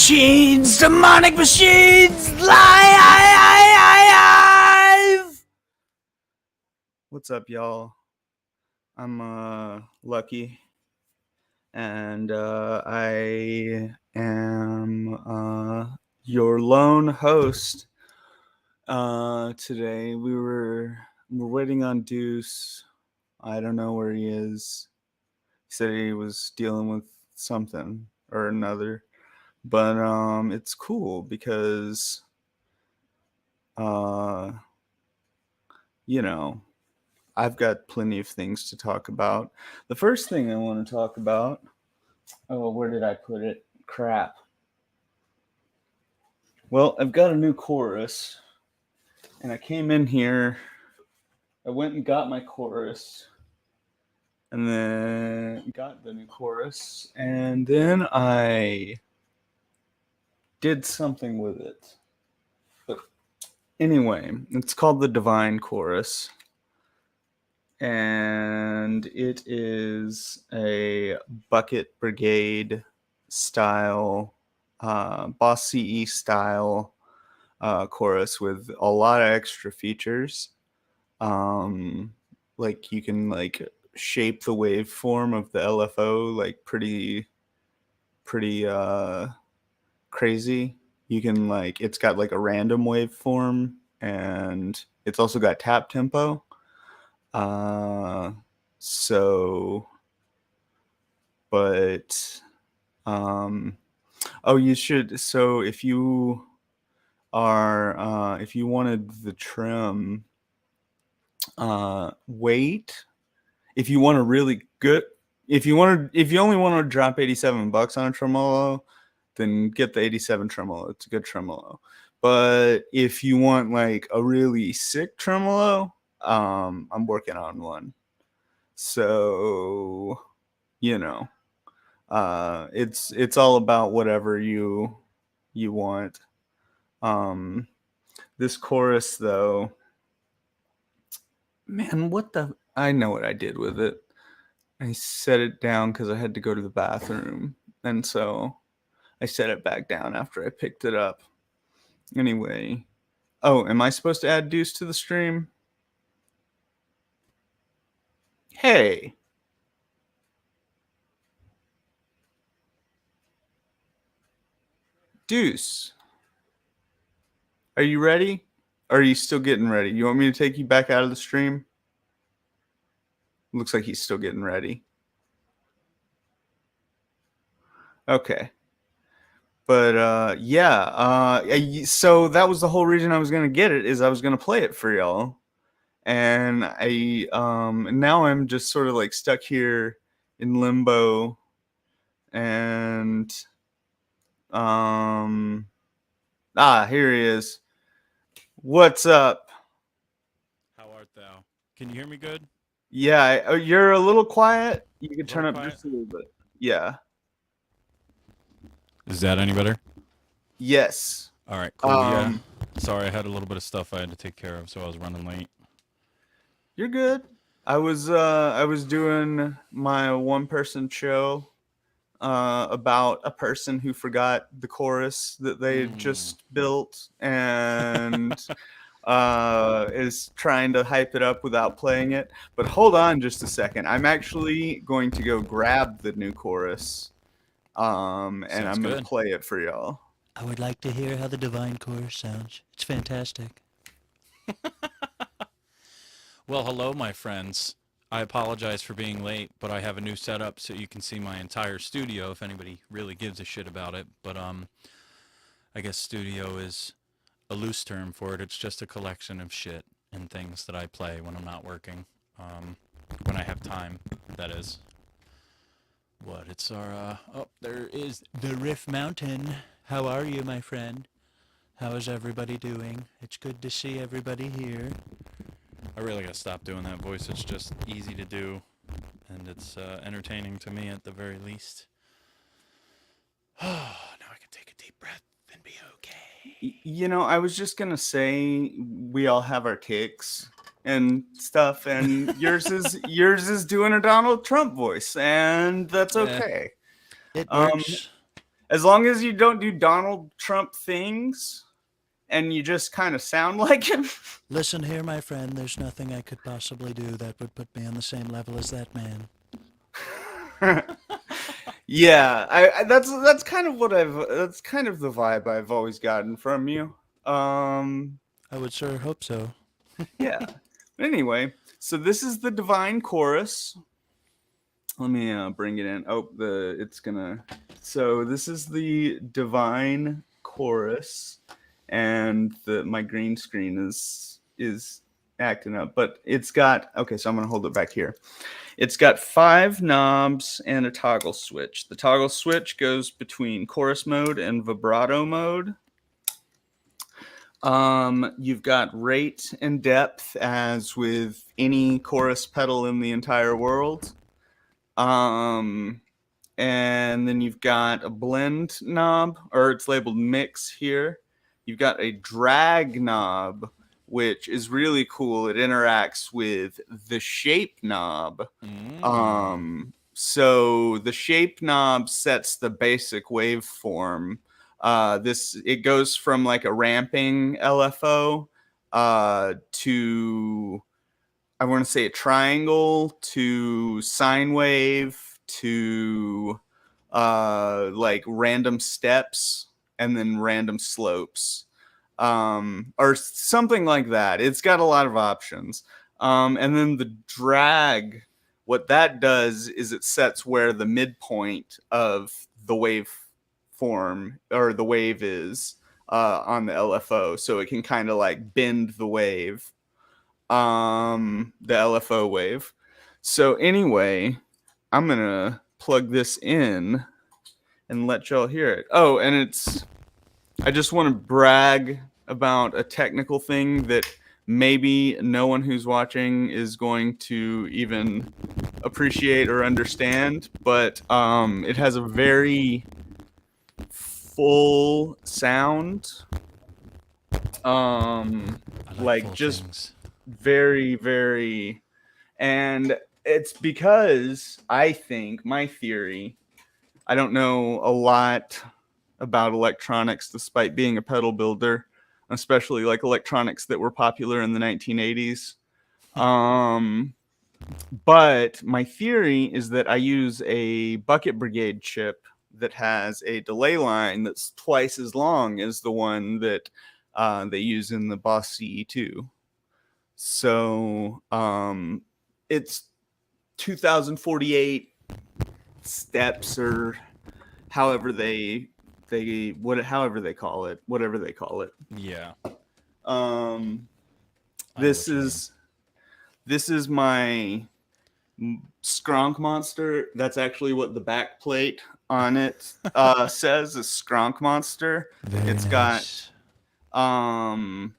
machines, demonic machines, live! What's up, y'all? I'm Lucky, and I am your lone host. Today we're waiting on Deuce. I don't know where he is. He said he was dealing with something or another. But it's cool because you know, I've got plenty of things to talk about. The first thing I want to talk about, oh, where did I put it? Crap. Well, I've got a new chorus, and I came in here, I went and got my chorus, and then got the new chorus, and then I did something with it. But anyway, it's called the Divine Chorus, and it is a Bucket Brigade style, Boss CE style chorus with a lot of extra features. Like you can like shape the waveform of the LFO like pretty crazy. You can like, it's got like a random waveform, and it's also got tap tempo. Oh, you should. So if you are, if you wanted the trim, wait. If you want a really good, if you only want to drop $87 on a tremolo, then get the 87 tremolo. It's a good tremolo. But if you want like a really sick tremolo, I'm working on one. So, it's all about whatever you want. This chorus though, man, I know what I did with it. I set it down because I had to go to the bathroom, and so I set it back down after I picked it up. Anyway, oh, am I supposed to add Deuce to the stream? Hey. Deuce. Are you ready? Or are you still getting ready? You want me to take you back out of the stream? Looks like he's still getting ready. Okay. But so that was the whole reason I was going to get it, is I was going to play it for y'all. And now I'm just sort of like stuck here in limbo, and here he is. What's up? How art thou? Can you hear me good? Yeah, you're a little quiet. You can turn up quiet? just a little bit. Yeah. Is that any better? Yes. All right, cool. Yeah. Sorry, I had a little bit of stuff I had to take care of, so I was running late. You're good. I was doing my one-person show about a person who forgot the chorus that they had just built, and is trying to hype it up without playing it. But hold on just a second. I'm actually going to go grab the new chorus, and I'm going to play it for y'all. I would like to hear how the Divine Chorus sounds. It's fantastic. Well, hello, my friends. I apologize for being late, but I have a new setup so you can see my entire studio if anybody really gives a shit about it. But I guess studio is a loose term for it. It's just a collection of shit and things that I play when I'm not working. When I have time, that is. What? It's our, oh, there is the Riff Mountain. How are you, my friend? How is everybody doing? It's good to see everybody here. I really gotta stop doing that voice. It's just easy to do, and it's entertaining to me at the very least. Now I can take a deep breath and be okay. I was just gonna say we all have our ticks and stuff, and yours is doing a Donald Trump voice, and that's okay. It works. as long as you don't do Donald Trump things and you just kind of sound like him. Listen here, my friend, there's nothing I could possibly do that would put me on the same level as that man. Yeah, that's kind of that's kind of the vibe I've always gotten from you. I would sure hope so. Yeah. Anyway, so this is the Divine Chorus. Let me bring it in. Oh, it's gonna. So this is the Divine Chorus, and my green screen is acting up, but it's got. Okay, so I'm gonna hold it back here. It's got 5 knobs and a toggle switch. The toggle switch goes between chorus mode and vibrato mode. You've got rate and depth as with any chorus pedal in the entire world. And then you've got a blend knob, or it's labeled mix here. You've got a drag knob, which is really cool. It interacts with the shape knob. So the shape knob sets the basic waveform. It goes from like a ramping LFO to, I want to say, a triangle to sine wave to like random steps and then random slopes, or something like that. It's got a lot of options. And then the drag, what that does is it sets where the midpoint of the wave form or the wave is on the LFO, so it can kind of like bend the wave, the LFO wave. So anyway, I'm gonna plug this in and let y'all hear it. Oh, and I just want to brag about a technical thing that maybe no one who's watching is going to even appreciate or understand, but it has a very full sound. I Like full just things. very, very, and it's because I think my theory, I don't know a lot about electronics despite being a pedal builder, especially like electronics that were popular in the 1980s. But my theory is that I use a Bucket Brigade chip that has a delay line that's twice as long as the one that they use in the Boss CE2. So it's 2048 steps, or however however they call it, whatever they call it. Yeah. This is my Skronk Monster. That's actually what the back plate on it says, is Skronk Monster. It's nice. got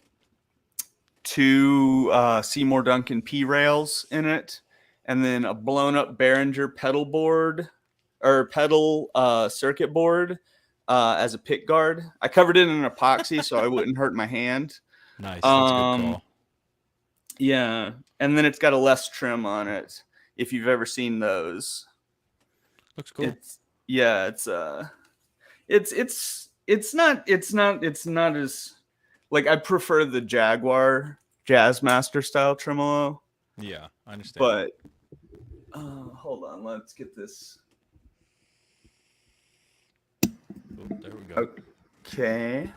2 Seymour Duncan P rails in it, and then a blown up Behringer pedal board or pedal circuit board as a pick guard. I covered it in epoxy so I wouldn't hurt my hand. Nice. That's a good call. Yeah, and then it's got a less trim on it. If you've ever seen those, Looks cool. It's not as, like, I prefer the Jaguar Jazzmaster style tremolo. Yeah, I understand. But hold on, let's get this. Oh, there we go. Okay,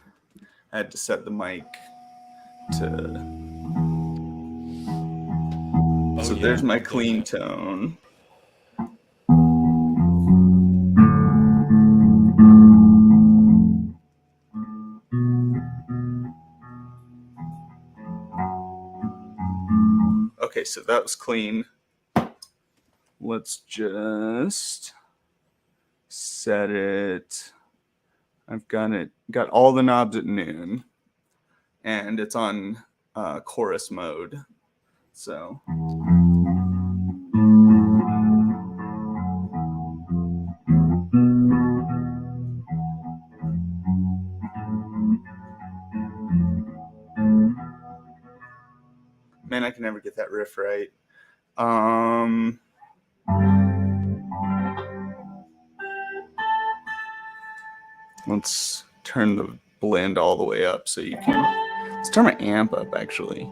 I had to set the mic to. So there's my clean tone. Okay, so that was clean. Let's just set it. I've got all the knobs at noon, and it's on chorus mode. So. Man, I can never get that riff right. Let's turn the blend all the way up so you can. Let's turn my amp up actually.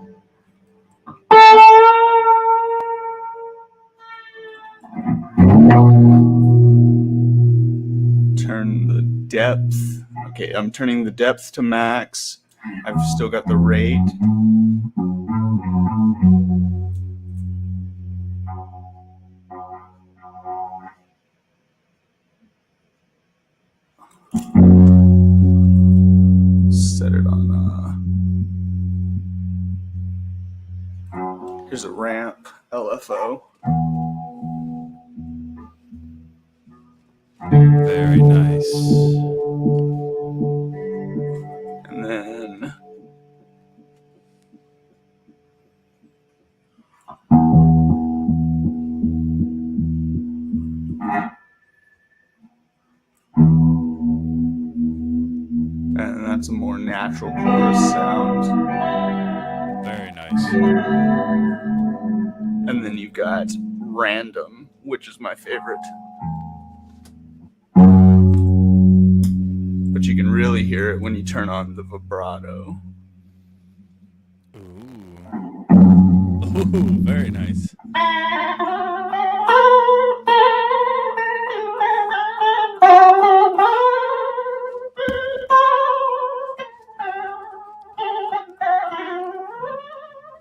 Turn the depth. Okay, I'm turning the depth to max. I've still got the rate. Set it on. Here's a ramp, LFO. Very nice. And then that's a more natural chorus sound. Very nice. And then you've got random, which is my favorite. But you can really hear it when you turn on the vibrato. Ooh. Ooh, very nice.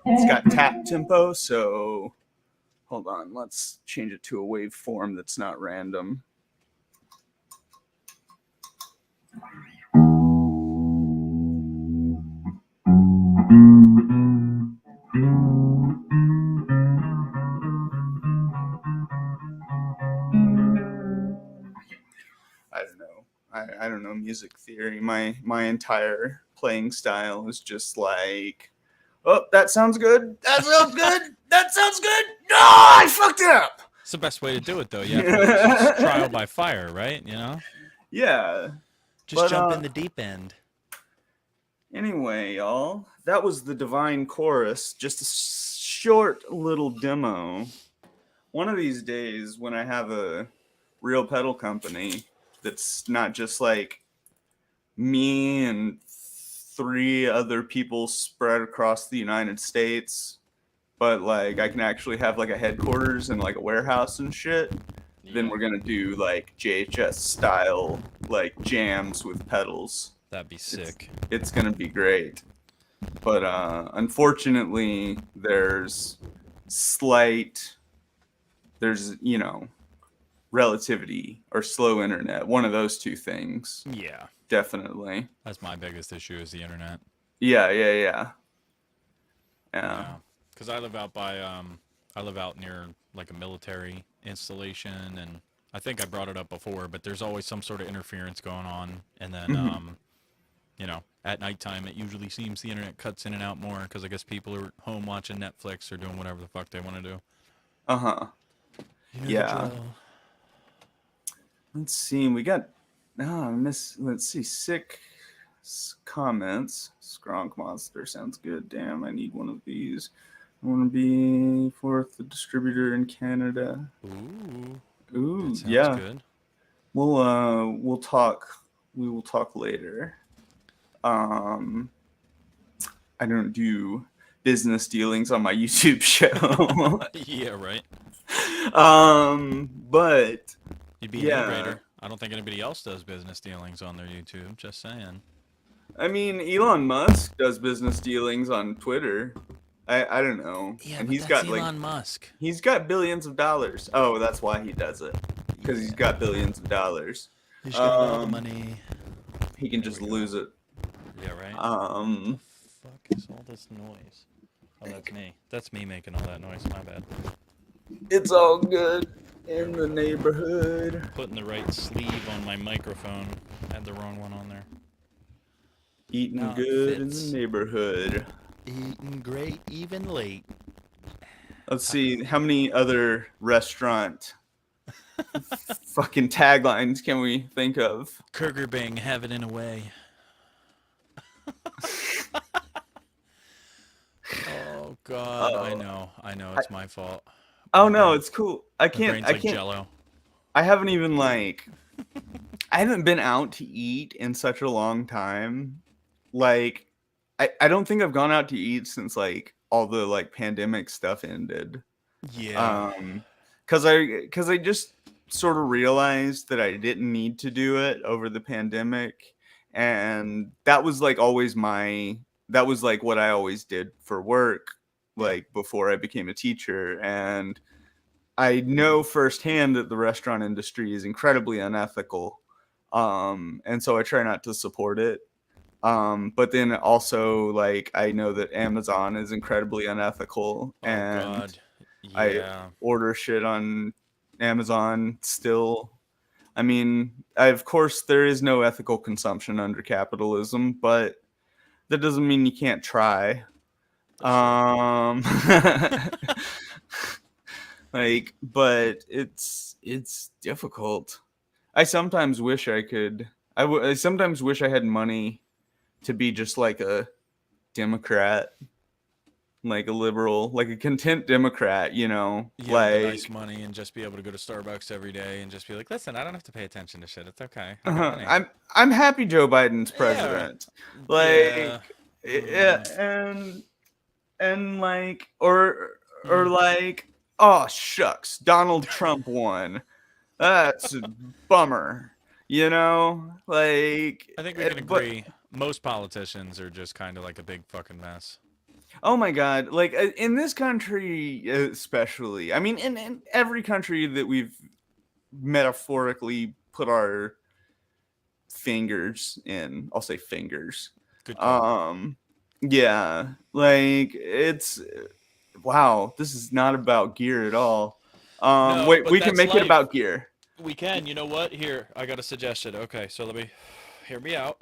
It's got tap tempo, so hold on, let's change it to a waveform that's not random. I don't know music theory. My entire playing style is just like, oh, that sounds good. That sounds good. That sounds good. No, I fucked it up. It's the best way to do it, though. Yeah, it's trial by fire, right? You know. Yeah. Just But, jump in the deep end. Anyway, y'all, that was the Divine Chorus. Just a short little demo. One of these days, when I have a real pedal company that's not just like me and 3 other people spread across the United States, but like I can actually have like a headquarters and like a warehouse and shit, then we're gonna do like JHS style like jams with pedals. That'd be sick. It's gonna be great. But unfortunately there's you know, relativity or slow internet. One of those two things. Yeah. Definitely. That's my biggest issue is the internet. Yeah. Because I live out near like a military installation, and I think I brought it up before, but there's always some sort of interference going on, and then you know, at nighttime it usually seems the internet cuts in and out more because I guess people are home watching Netflix or doing whatever the fuck they want to do. Yeah. Let's see. We got let's see. Sick comments. Skronk Monster sounds good. Damn, I need one of these. I want to be 4th distributor in Canada. Ooh, That sounds yeah. good. We'll talk. We will talk later. I don't do business dealings on my YouTube show. Yeah, right. But You'd be an integrator. I don't think anybody else does business dealings on their YouTube. Just saying. I mean, Elon Musk does business dealings on Twitter. I don't know. Yeah, and but he's that's got Elon Musk. He's got billions of dollars. Oh, that's why he does it. Because he's got billions of dollars. He's got all the money. He can just lose it. Yeah, right. Um. Fuck is all this noise? Oh, that's me. That's me making all that noise. My bad. It's all good in the neighborhood. Putting the right sleeve on my microphone. Had the wrong one on there. Eating No, it good in fits. the neighborhood. Eating great, even late. Let's see, how many other restaurant fucking taglines can we think of? Kurger Bing, have it in a way. Oh God, I know, it's my fault. Oh no, it's cool. I My brain's can't. like Jello. I haven't even like. I haven't been out to eat in such a long time. Like, I don't think I've gone out to eat since like all the like pandemic stuff ended. Yeah. Because I just sort of realized that I didn't need to do it over the pandemic, and that was like always that was like what I always did for work, Yeah. like before I became a teacher, and I know firsthand that the restaurant industry is incredibly unethical, and so I try not to support it. But then also like I know that Amazon is incredibly unethical, Oh and God. I Yeah. order shit on Amazon still. I mean, of course, there is no ethical consumption under capitalism, but that doesn't mean you can't try. That's true. Um, like, but it's difficult. I sometimes wish I could. I sometimes wish I had money to be just like a Democrat, like a liberal, like a content Democrat, you know, Yeah, with the nice like money and just be able to go to Starbucks every day and just be like, listen, I don't have to pay attention to shit. It's okay. I got money. I'm happy Joe Biden's Yeah. president. Yeah. Like yeah, and like or Mm. like oh shucks, Donald Trump won. That's a bummer. You know? Like I think we can but agree most politicians are just kind of like a big fucking mess. oh my god, like in this country especially. I mean in every country that we've metaphorically put our fingers in. I'll say fingers. Good call. Yeah, like it's wow, this is not about gear at all. No, Wait, but we can that's make it life. about gear. We can. You know what? Here, I got a suggestion. Okay, so let me hear me out.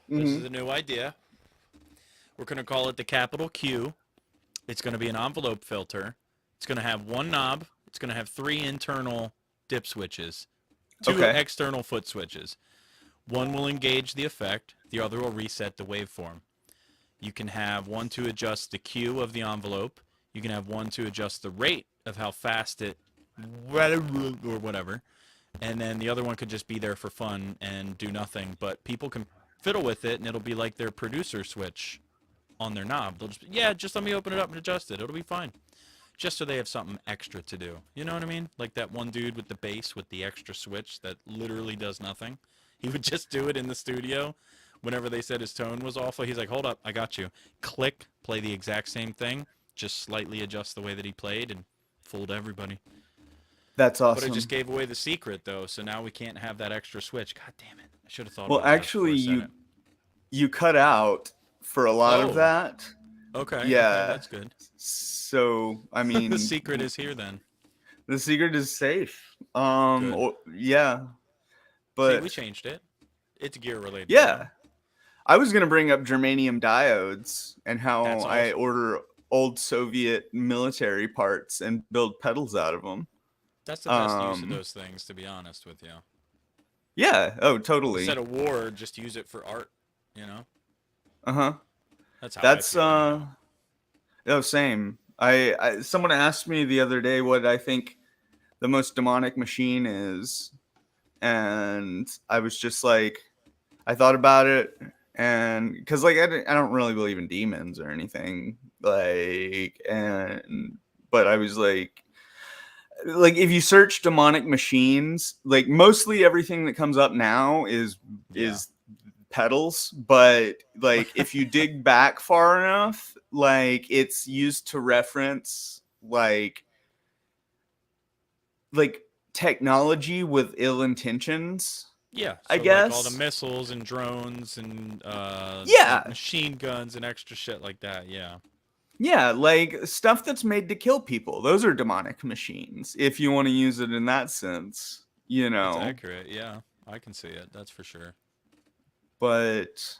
This is Hmm. a new idea. We're going to call it the capital Q. It's going to be an envelope filter. It's going to have one knob. It's going to have 3 internal dip switches, 2 Okay. external foot switches. One will engage the effect, the other will reset the waveform. You can have one to adjust the Q of the envelope. You can have one to adjust the rate of how fast it or whatever. And then the other one could just be there for fun and do nothing. But people can fiddle with it, and it'll be like their producer switch on their knob. They'll just, yeah, just let me open it up and adjust it. It'll be fine. Just so they have something extra to do. You know what I mean? Like that one dude with the bass with the extra switch that literally does nothing. He would just do it in the studio. Whenever they said his tone was awful, he's like, hold up, I got you. Click, play the exact same thing, just slightly adjust the way that he played and fooled everybody. That's But I just awesome. gave away the secret, though, so now we can't have that extra switch. God damn it. I should have thought Well, about that before actually I said it. you cut out for a lot of Oh, that. okay, Yeah. that's good. So, I The mean, secret is here then. the secret is safe. Good. Yeah, See, we but changed it. It's gear related now. yeah, I was gonna bring up germanium diodes and how That's I awesome. order old Soviet military parts and build pedals out of them. That's the best use of Um, those things, to be honest with you. yeah, oh, totally. Instead of war, just use it for art, you know? Uh-huh. That's how I That's feel anyway. oh, same. I someone asked me the other day what I think the most demonic machine is, and I was just like, I thought about it, and because like I don't really believe in demons or anything, like, and but I was like if you search demonic machines, like mostly everything that comes up now Yeah. is pedals, but like if you dig back far enough, like it's used to reference like technology with ill intentions, Yeah, I so like all the guess. missiles and drones and like Yeah. machine guns and extra shit like that. Yeah, Yeah, like stuff that's made to kill people. Those are demonic machines, if you want to use it in that sense, you that's know. accurate. Yeah, I can see it. That's for sure. But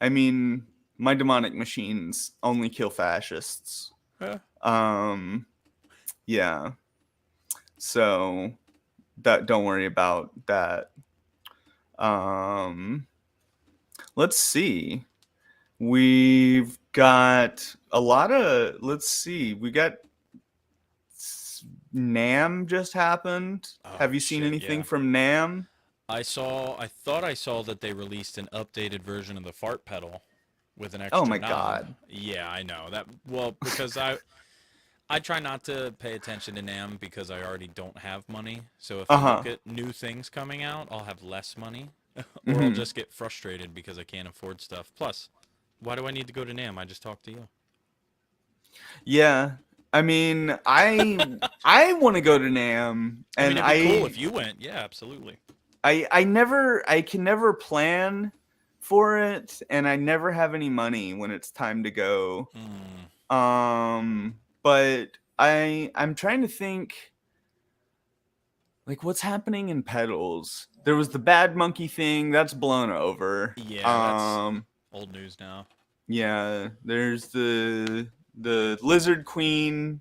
I mean, my demonic machines only kill fascists. Huh. Um, yeah. So that don't worry about that. Um, let's see. We've got a lot of let's see. We got NAM just happened. Oh Have you seen shit, anything yeah. from NAM? I thought I saw that they released an updated version of the fart pedal with an Oh extra my knob. god. Yeah, I know that. Well, because I try not to pay attention to NAMM because I already don't have money. So if I look Uh-huh. at new things coming out, I'll have less money, or I'll Hmm. just get frustrated because I can't afford stuff. Plus, why do I need to go to NAMM? I just talked to you. Yeah. I mean, I want to go to Nam, I mean, and it'd be cool if you went. Yeah, absolutely. I can never plan for it, and I never have any money when it's time to go. Hmm. But I'm trying to think, like, what's happening in pedals. There was the Bad Monkey thing that's blown over. Yeah, that's old news now. Yeah, there's the Lizard Queen.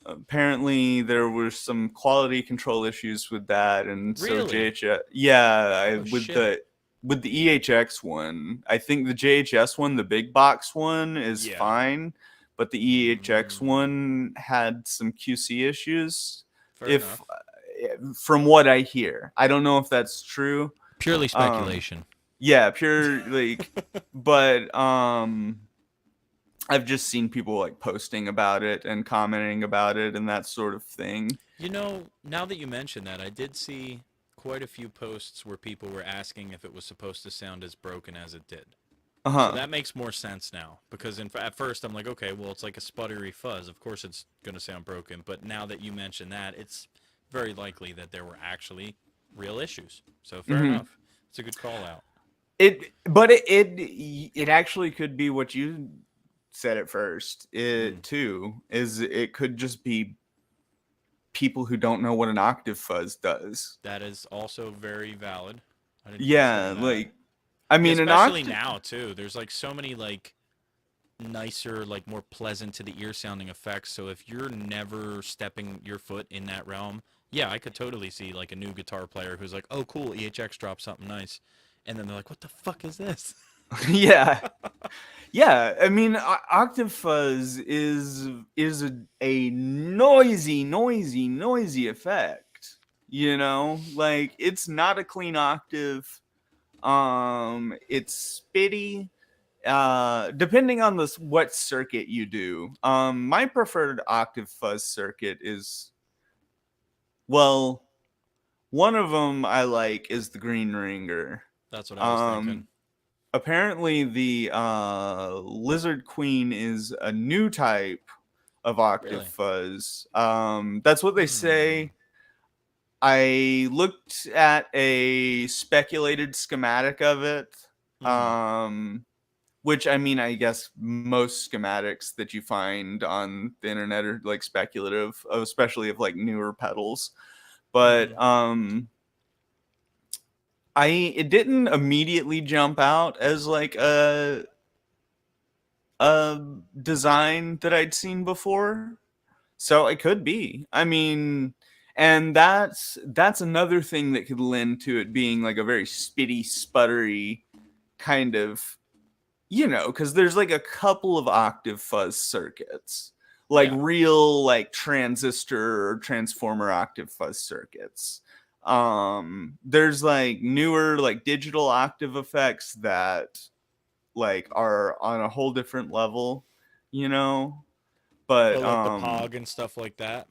Apparently there were some quality control issues with that, and so Really? JHS, yeah, Oh shit. with the EHX one, I think the JHS one, the big box one, is Yeah. fine, but the EHX Mm, one had some QC issues. fair If enough. From what I hear, I don't know if that's true. Purely Um, speculation. yeah, pure like, but I've just seen people like posting about it and commenting about it and that sort of thing. You know, now that you mention that, I did see quite a few posts where people were asking if it was supposed to sound as broken as it did. Uh So huh. that makes more sense now because at first I'm like, okay, well it's like a sputtery fuzz. Of course it's going to sound broken, but now that you mention that, it's very likely that there were actually real issues. So fair Hmm. enough. It's a good call out. It actually could be what you said at first. Mm, It too is it could just be people who don't know what an octave fuzz does. that is also very valid. I didn't consider Yeah, that. like I Yeah, mean an especially octave. now too. There's like so many like nicer, like more pleasant to the ear sounding effects. So if you're never stepping your foot in that realm, yeah, I could totally see like a new guitar player who's like, "Oh, cool, EHX dropped something nice," and then they're like, "What the fuck is this?" Yeah, yeah. I mean, octave fuzz is a noisy effect. You know, like it's not a clean octave. It's spitty. Depending on what circuit you do. My preferred octave fuzz circuit is, well, one of them I like is the Green Ringer. That's what I was thinking. Um, Apparently the Lizard Queen is a new type of octave Really? fuzz. That's what they Hmm. say. I looked at a speculated schematic of it. Hmm. Um, which I mean, I guess most schematics that you find on the internet are like speculative, especially of like newer pedals. Hmm. But it didn't immediately jump out as like a design that I'd seen before. So it could be. I mean, and that's another thing that could lend to it being like a very spitty, sputtery kind of, because there's like a couple of octave fuzz circuits, like Yeah. real like transistor or transformer octave fuzz circuits. There's like newer like digital octave effects that like are on a whole different level, you know. Oh, But like the Pog and stuff like that.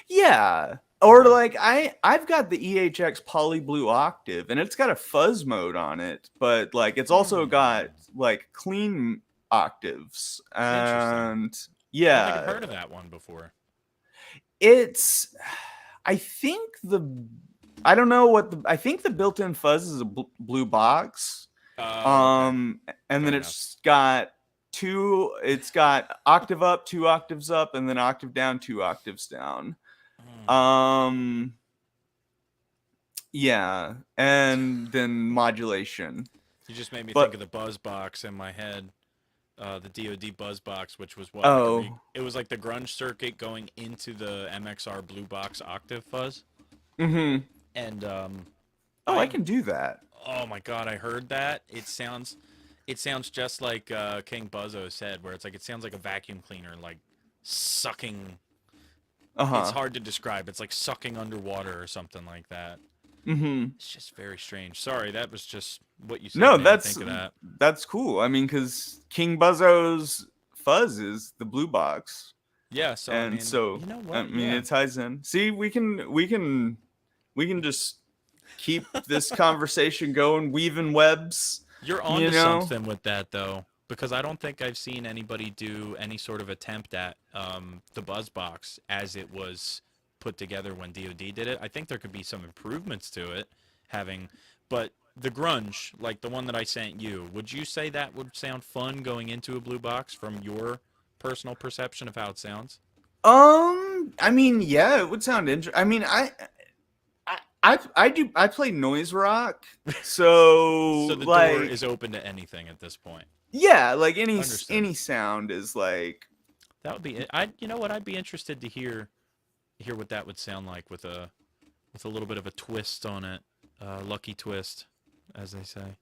yeah. Or Okay. like I've got the EHX Poly Blue Octave and it's got a fuzz mode on it, but like it's also got Hmm. like clean octaves. Interesting. And I don't think I've yeah, heard of that one before. it's I think the I don't know what I think the built-in fuzz is a blue box. Oh, okay. Um and then Fair enough. it's got octave up, 2 octaves up, and then octave down, 2 octaves down. Hmm. Um Yeah, and then modulation. You just made me think But of the Buzz Box in my head. The DoD Buzz Box, which was what like oh, it was like the grunge circuit going into the MXR Blue Box octave fuzz, mm-hmm. and Oh, I I can do that. oh my god, I heard that. It sounds just like King Buzzo said, where it's like it sounds like a vacuum cleaner like sucking. Uh It's huh. hard to describe. It's like sucking underwater or something like that. Hmm. It's just very strange. Sorry, that was just what you said No, made me think of that. that's cool. I mean, because King Buzzo's fuzz is the blue box, Yeah, so I and mean, so you know I what? mean Yeah. it ties in. See, we can just keep this conversation going, weaving webs. You're You onto know? something with that though, because I don't think I've seen anybody do any sort of attempt at the BuzzBox as it was put together when DoD did it. I think there could be some improvements to it, having, but the grunge, like the one that I sent you, would you say that would sound fun going into a blue box from your personal perception of how it sounds? I mean, yeah, it would sound interesting. I mean, I play noise rock, so So the door like is open to anything at this point. yeah, like Understood. any sound is like That would be. I. You know what? I'd be interested to hear what that would sound like with a little bit of a twist on it, lucky twist, as they say.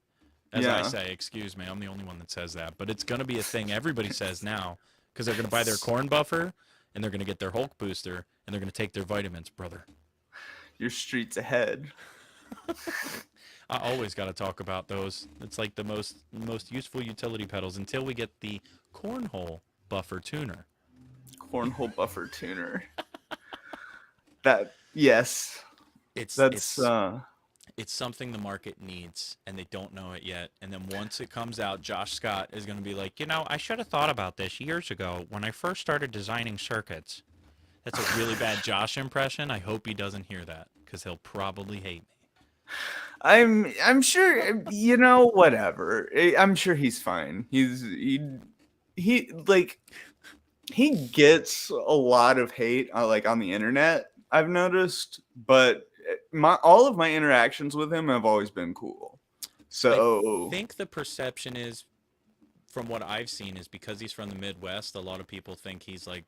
As I yeah. say, excuse me, I'm the only one that says that, but it's gonna be a thing everybody says now because they're gonna buy their corn buffer and they're gonna get their Hulk booster and they're gonna take their vitamins, brother. Your streets ahead. I always got to talk about those. It's like the most useful utility pedals until we get the cornhole buffer tuner. Cornhole buffer tuner. That yes. It's That's it's it's something the market needs and they don't know it yet, and then once it comes out, Josh Scott is going to be like, I should have thought about this years ago when I first started designing circuits. That's a really bad Josh impression. I hope he doesn't hear that because he'll probably hate me. I'm sure whatever. I'm sure he's fine. He like he gets a lot of hate like on the internet, I've noticed, but my all of my interactions with him have always been cool. I So think the perception is, from what I've seen, is because he's from the Midwest. A lot of people think he's like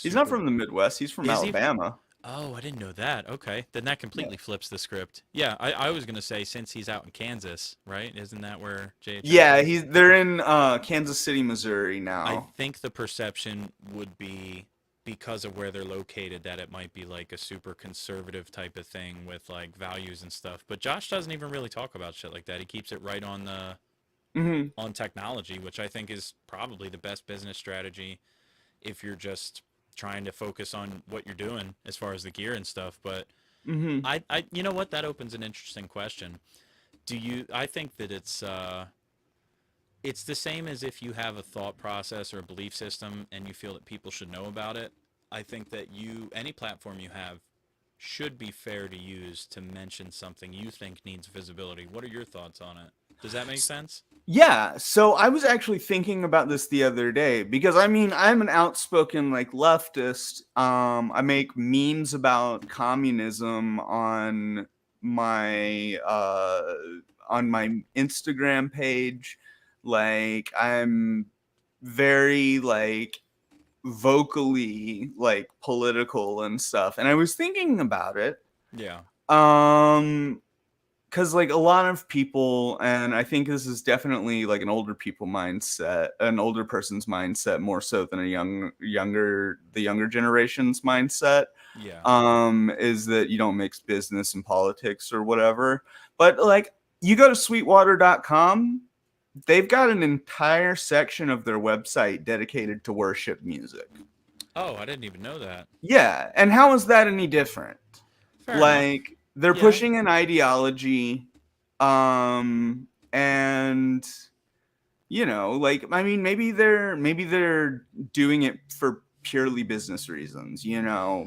he's not super. from the Midwest, he's from Is he? Alabama. Oh, I didn't know that. Okay, then that Yeah. completely flips the script. Yeah, I was gonna say since he's out in Kansas, right? Isn't that where JHS Yeah, is? they're in Kansas City, Missouri I now. think the perception would be because of where they're located that it might be like a super conservative type of thing with like values and stuff. But Josh doesn't even really talk about shit like that. He keeps it right on the Hmm. on technology, which I think is probably the best business strategy if you're just trying to focus on what you're doing as far as the gear and stuff. But Hmm. I you know what, that opens an interesting question. I think that it's the same as if you have a thought process or a belief system and you feel that people should know about it. I think that any platform you have should be fair to use to mention something you think needs visibility. What are your thoughts on it? Does that make sense? Yeah, so I was actually thinking about this the other day because I mean I'm an outspoken like leftist. I make memes about communism my on my Instagram page. Like I'm very like vocally like political and stuff. And I was thinking about it. Yeah. Um because like a lot of people, and I think this is definitely like an older person's mindset more so than the younger generation's mindset, Yeah. is that you don't mix business and politics or whatever. But like you go to sweetwater.com, they've got an entire section of their website dedicated to worship music. Oh, I didn't even know that. Yeah, and how is that any different? Fair enough. Like they're Yeah. pushing an ideology, and like I mean maybe they're doing it for purely business reasons,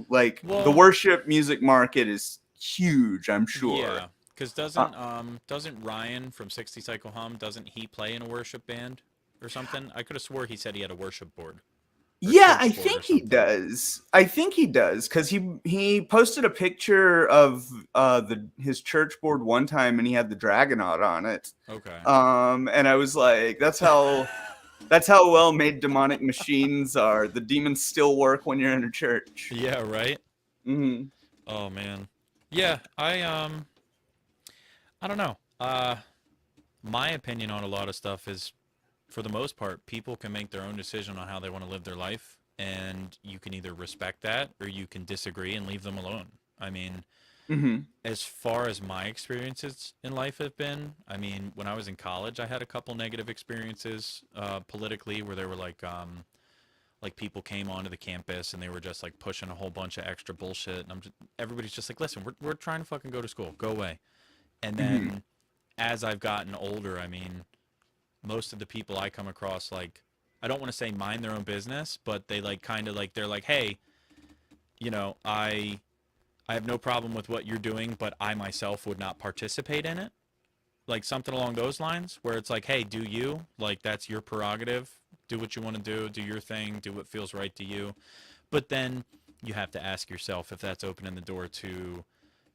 like the Well, worship music market is huge, I'm sure. yeah. Because uh, doesn't Ryan from 60 Cycle Hum, doesn't he play in a worship band or something? I could have swore he said he had a worship board or yeah, I church board or think he something. does. I think he does because he posted a picture of his church board one time and he had the Dragonaut on it. Okay. And I was like, that's how well made demonic machines are. The demons still work when you're in a church. Yeah, right? Hmm. Oh man. Yeah, I don't know. My opinion on a lot of stuff is, for the most part, people can make their own decision on how they want to live their life, and you can either respect that or you can disagree and leave them alone. I mean, Mm-hmm. As far as my experiences in life have been, I mean, when I was in college, I had a couple negative experiences politically where they were like people came onto the campus and they were just like pushing a whole bunch of extra bullshit, and everybody's just like, listen, we're trying to fucking go to school, go away. And Mm-hmm. then as I've gotten older, I mean, most of the people I come across, like, I don't want to say mind their own business, but they like kind of like, they're like, hey, you know, I have no problem with what you're doing, but I myself would not participate in it. Like something along those lines, where it's like, hey, do you, like, that's your prerogative, do what you want to do your thing, do what feels right to you. But then you have to ask yourself if that's opening the door to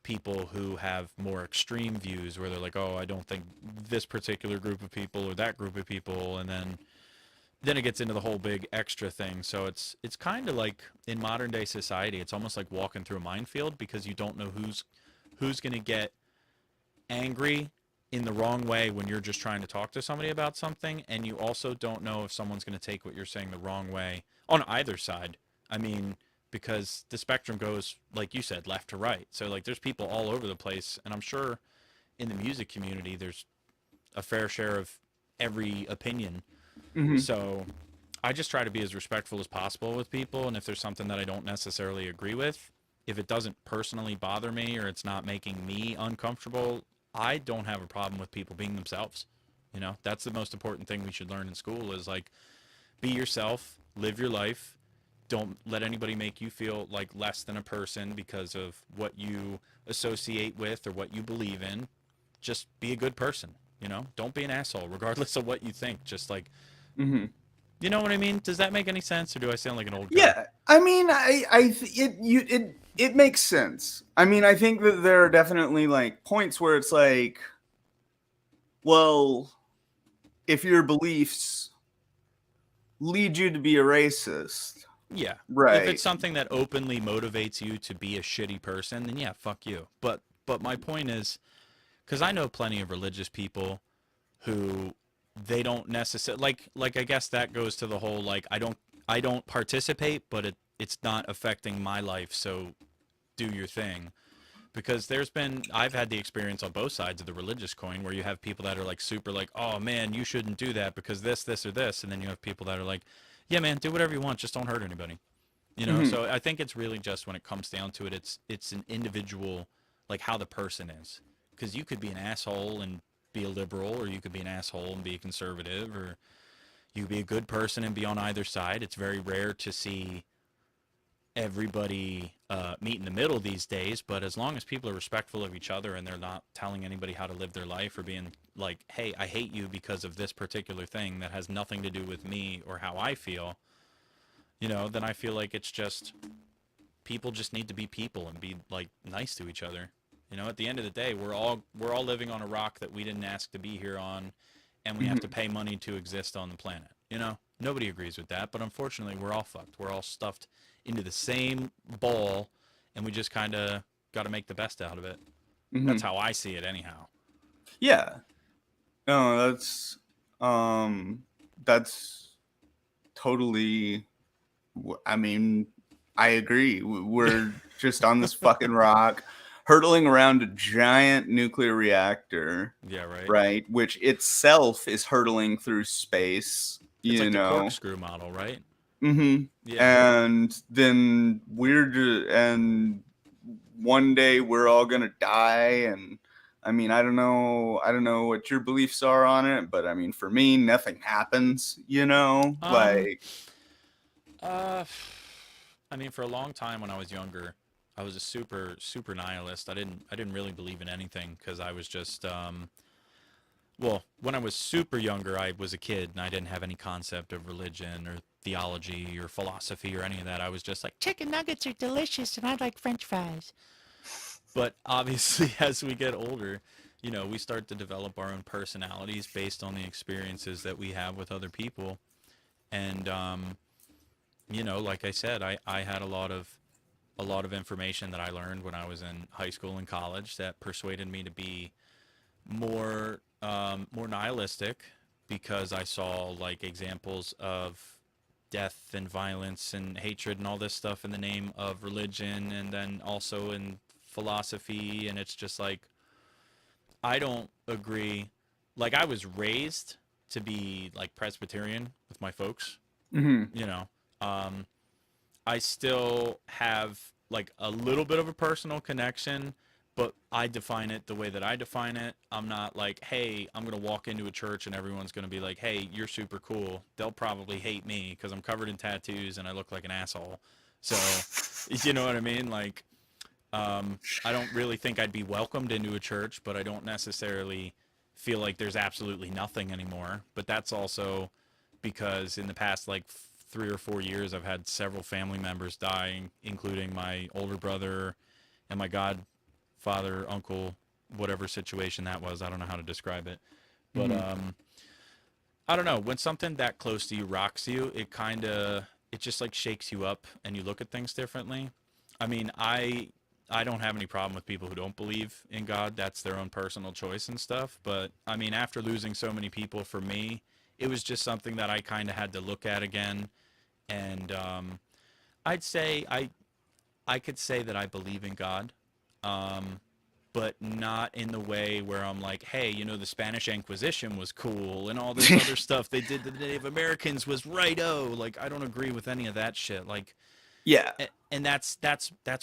people who have more extreme views where they're like, oh, I don't think this particular group of people or that group of people, and then it gets into the whole big extra thing. So it's kind of like in modern day society, it's almost like walking through a minefield because you don't know who's going to get angry in the wrong way when you're just trying to talk to somebody about something, and you also don't know if someone's going to take what you're saying the wrong way on either side. I mean, because the spectrum goes, like you said, left to right. So like there's people all over the place, and I'm sure in the music community there's a fair share of every opinion. Mm-hmm. So I just try to be as respectful as possible with people, and if there's something that I don't necessarily agree with, if it doesn't personally bother me or it's not making me uncomfortable, I don't have a problem with people being themselves. You know, that's the most important thing we should learn in school is like be yourself, live your life. Don't let anybody make you feel like less than a person because of what you associate with or what you believe in. Just be a good person, you know? Don't be an asshole regardless of what you think. Just like, Mm-hmm. you know what I mean? Does that make any sense, or do I sound like an old guy? Yeah, I mean, it makes sense. I mean, I think that there are definitely like points where it's like, well, if your beliefs lead you to be a racist, Yeah. If right? it's something that openly motivates you to be a shitty person, then yeah, fuck you. But my point is, because I know plenty of religious people who they don't necessarily like I guess that goes to the whole like I don't participate, but it's not affecting my life, so do your thing. Because I've had the experience on both sides of the religious coin where you have people that are like super like, oh man, you shouldn't do that because this or this, and then you have people that are like, yeah man, do whatever you want, just don't hurt anybody. You know, Mm-hmm. so I think it's really just when it comes down to it, it's an individual, like how the person is, because you could be an asshole and be a liberal, or you could be an asshole and be a conservative, or you could be a good person and be on either side. It's very rare to see everybody meet in the middle these days, but as long as people are respectful of each other and they're not telling anybody how to live their life or being like, hey, I hate you because of this particular thing that has nothing to do with me or how I feel, you know, then I feel like it's just people just need to be people and be like nice to each other. You know, at the end of the day, we're all living on a rock that we didn't ask to be here on, and we have to Mm-hmm. pay money to exist on the planet. You know, nobody agrees with that, but unfortunately, we're all fucked. We're all stuffed into the same ball, and we just kind of got to make the best out of it. Mm-hmm. That's how I see it, anyhow. Yeah. No, um that's totally. I mean, I agree. We're just on this fucking rock, hurtling around a giant nuclear reactor, Yeah, right. right? Which itself is hurtling through space, It's you like the know. corkscrew model, right? Mm-hmm. Yeah. And then and one day we're all gonna die, and I mean, I don't know what your beliefs are on it, but I mean, for me, nothing happens, you know, Um. like. Uh. I mean, for a long time when I was younger, I was a super nihilist. I didn't really believe in anything because I was just well, when I was super younger, I was a kid and I didn't have any concept of religion or theology or philosophy or any of that. I was just like, Chicken nuggets are delicious, and I like French fries. but obviously, as we get older, you know, we start to develop our own personalities based on the experiences that we have with other people. And, you know, like I said, I had a lot of information that I learned when I was in high school and college that persuaded me to be more nihilistic because I saw like examples of death and violence and hatred and all this stuff in the name of religion, and then also in philosophy, and it's just like I don't agree. Like I was raised to be like Presbyterian with my folks, Hmm. you know. Um, I still have like a little bit of a personal connection, but I define it the way that I define it. I'm not like, hey, I'm going to walk into a church and everyone's going to be like, hey, you're super cool. They'll probably hate me because I'm covered in tattoos and I look like an asshole. So, you know what I mean? Like, I don't really think I'd be welcomed into a church, but I don't necessarily feel like there's absolutely nothing anymore. But that's also because in the past like 3 or 4 years, I've had several family members dying, including my older brother and my godfather, uncle, whatever situation that was. I don't know how to describe it, but I don't know. When something that close to you rocks you, it just like shakes you up, and you look at things differently. I mean, I don't have any problem with people who don't believe in God. That's their own personal choice and stuff. But I mean, after losing so many people, for me, it was just something that I kind of had to look at again. And I'd say I could say that I believe in God, um, but not in the way where I'm like, hey, you know, the Spanish Inquisition was cool and all this other stuff they did to the Native Americans was righto. Like, I don't agree with any of that shit. Like, Yeah. and that's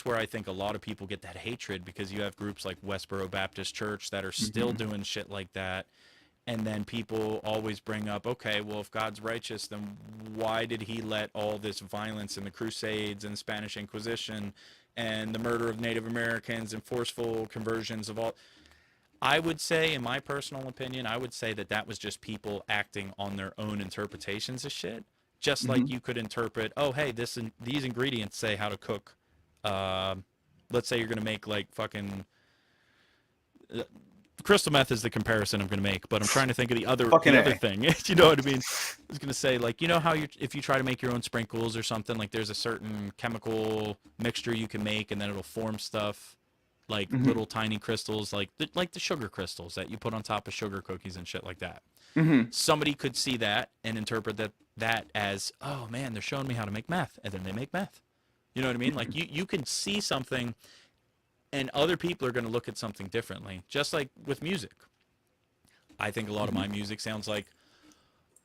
where I think a lot of people get that hatred, because you have groups like Westboro Baptist Church that are still doing shit like that. And then people always bring up, okay, well, if God's righteous, then why did he let all this violence in the Crusades and the Spanish Inquisition and the murder of Native Americans and forceful conversions of all? I would say, in my personal opinion, I would say that that was just people acting on their own interpretations of shit. Just like Hmm. you could interpret, oh, hey, these ingredients say how to cook. Uh, let's say you're gonna make like fucking crystal meth is the comparison I'm going to make, but I'm trying to think of Fucking the other A. thing. You know what I mean? I was going to say, like, you know how if you try to make your own sprinkles or something, like there's a certain chemical mixture you can make, and then it'll form stuff like Hmm. little tiny crystals, like the sugar crystals that you put on top of sugar cookies and shit like that. Hmm. Somebody could see that and interpret that as, oh man, they're showing me how to make meth, and then they make meth. You know what I mean? Like you can see something, and other people are going to look at something differently. Just like with music, I think a lot of my music sounds like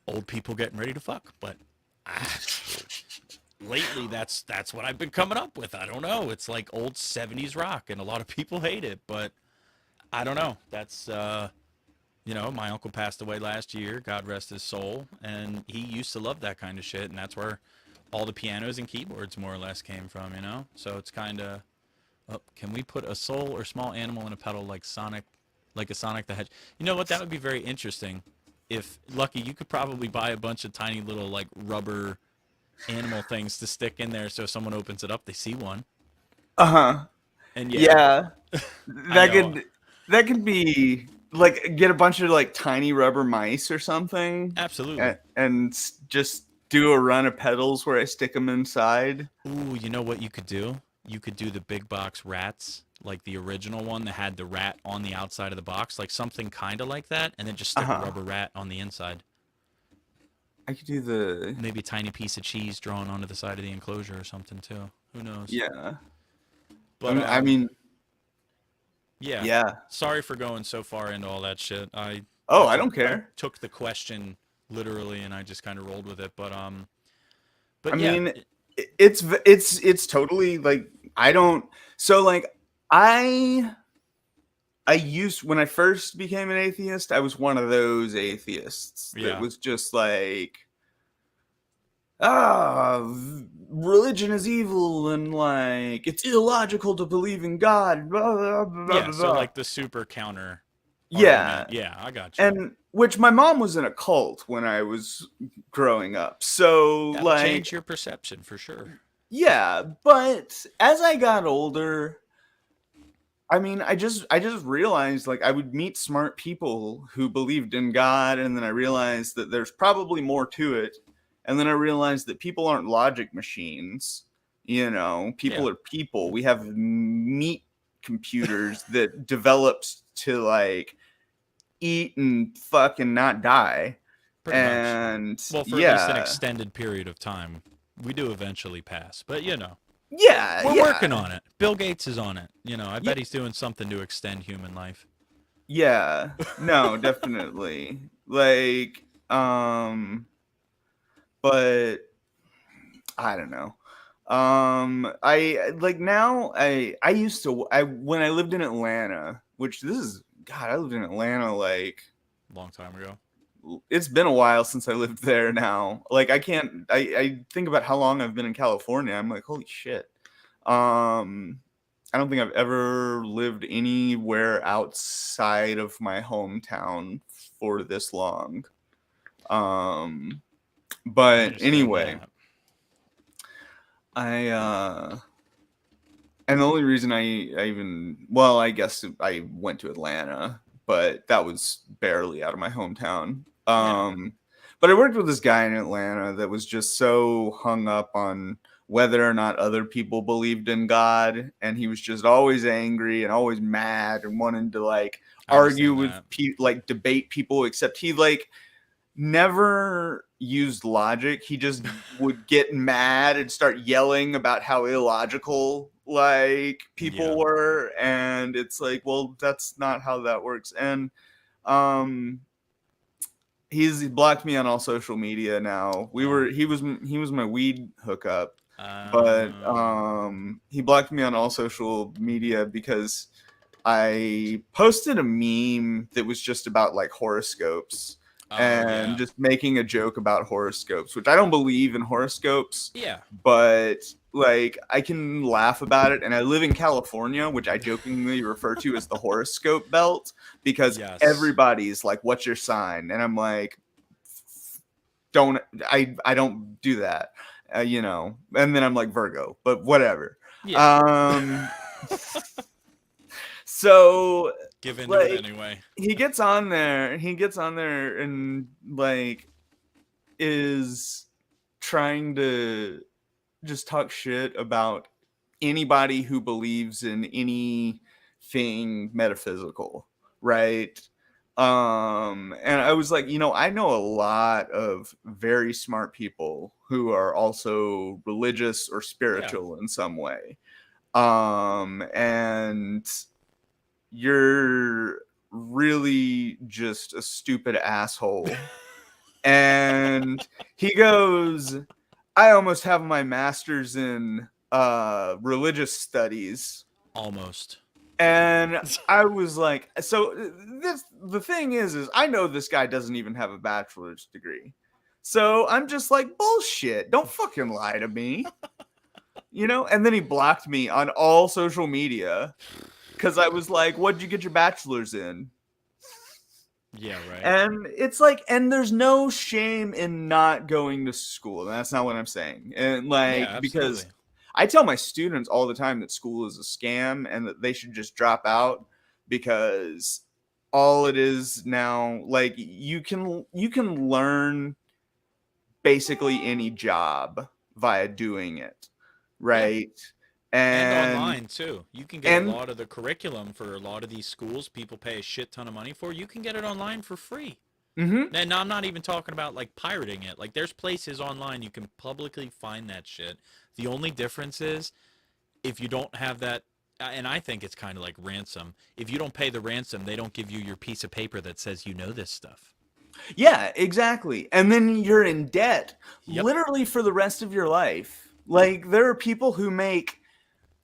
old people getting ready to fuck, but ah, lately that's what I've been coming up with. I don't know. It's like old 70s rock, and a lot of people hate it, but I don't know. That's you know, my uncle passed away last year, God rest his soul, and he used to love that kind of shit, and that's where all the pianos and keyboards more or less came from, you know? So it's kind of, oh, can we put a soul or small animal in a pedal like Sonic, like a Sonic the Hedge? You know what? That would be very interesting. If Lucky, you could probably buy a bunch of tiny little like rubber animal things to stick in there, so if someone opens it up, they see one. Uh-huh. And yeah, Yeah. I That know, could be like get a bunch of like tiny rubber mice or something, absolutely. and just do a run of pedals where I stick them inside. Ooh, you know what you could do? You could do the big box rats, like the original one that had the rat on the outside of the box, like something kind of like that, and then just stick a Uh-huh. rubber rat on the inside. I could do the Maybe a tiny piece of cheese drawn onto the side of the enclosure or something too. Who knows? yeah. But I mean, yeah. yeah. Sorry for going so far into all that shit. Oh, I don't I care. took the question literally and I just kind of rolled with it. I But yeah, mean, it's totally like I don't. So like I I used when I first became an atheist, I was one of those atheists that yeah, was just like, ah, religion is evil and like it's illogical to believe in God. Blah, blah, blah, yeah. blah, So blah. like the super counter Yeah, argument. Yeah, I got you. and which my mom was in a cult when I was growing up. So That'll like, change your perception for sure. yeah, but as I got older, I mean, I just realized like I would meet smart people who believed in God, and then I realized that there's probably more to it, and then I realized that people aren't logic machines. You know, Yeah, people are people. We have meat computers that developed to like eat and fucking not die, pretty much. and Well, for at least an yeah, extended period of time, we do eventually pass. But you know, Yeah, We're yeah, working on it. Bill Gates is on it. You know, I yeah, bet he's doing something to extend human life. yeah. No, definitely. Like, but I don't know. I like now. I used to. I when I lived in Atlanta, which this is God. I lived in Atlanta like Long time ago. it's been a while since I lived there now. Like I can't I think about how long I've been in California. I'm like, holy shit. I don't think I've ever lived anywhere outside of my hometown for this long. Um I but understand anyway, that. I and the only reason I even well, I guess I went to Atlanta, but that was barely out of my hometown. Yeah. But I worked with this guy in Atlanta that was just so hung up on whether or not other people believed in God, and he was just always angry and always mad and wanting to like I argue understand with that. like debate people. Except he like never used logic. He just would get mad and start yelling about how illogical like Yeah. people were, and it's like, well, that's not how that works. And um he blocked me on all social media now. Oh. He was my weed hookup, but Oh. he blocked me on all social media because I posted a meme that was just about like horoscopes Oh and yeah. just making a joke about horoscopes, which I don't believe in horoscopes, Yeah. but like I can laugh about it. And I live in California, which I jokingly refer to as the horoscope belt, because Yes. everybody's like, "What's your sign?" And I'm like, "Don't I don't do that." You know, and then I'm like Virgo, but whatever. Yeah. Um, so Give into it like anyway. he gets on there and like is trying to just talk shit about anybody who believes in anything metaphysical, right? And I was like, you know, I know a lot of very smart people who are also religious or Yeah. spiritual in some way. And you're really just a stupid asshole. And he goes, I almost have my master's in religious studies. Almost. And I was like, so this the thing is I know this guy doesn't even have a bachelor's degree. So I'm just like, bullshit. Don't fucking lie to me. You know? And then he blocked me on all social media because I was like, what'd you get your bachelor's in? Yeah. Right. And it's like, and there's no shame in not going to school. That's not what I'm saying. And Yeah. like, because Absolutely. I tell my students all the time that school is a scam and that they should just drop out, because all it is now, like you can learn basically any job via doing it, Yeah. right? And And online too. You can get a and lot of the curriculum for a lot of these schools people pay a shit ton of money for. You can get it online for free. mhm. And I'm not even talking about like pirating it. Like there's places online you can publicly find that shit. The only difference is if you don't have that, and I think it's kind of like ransom. If you don't pay the ransom, they don't give you your piece of paper that says you know this stuff. Yeah, exactly. And then you're in debt Yep. literally for the rest of your life. Like there are people who make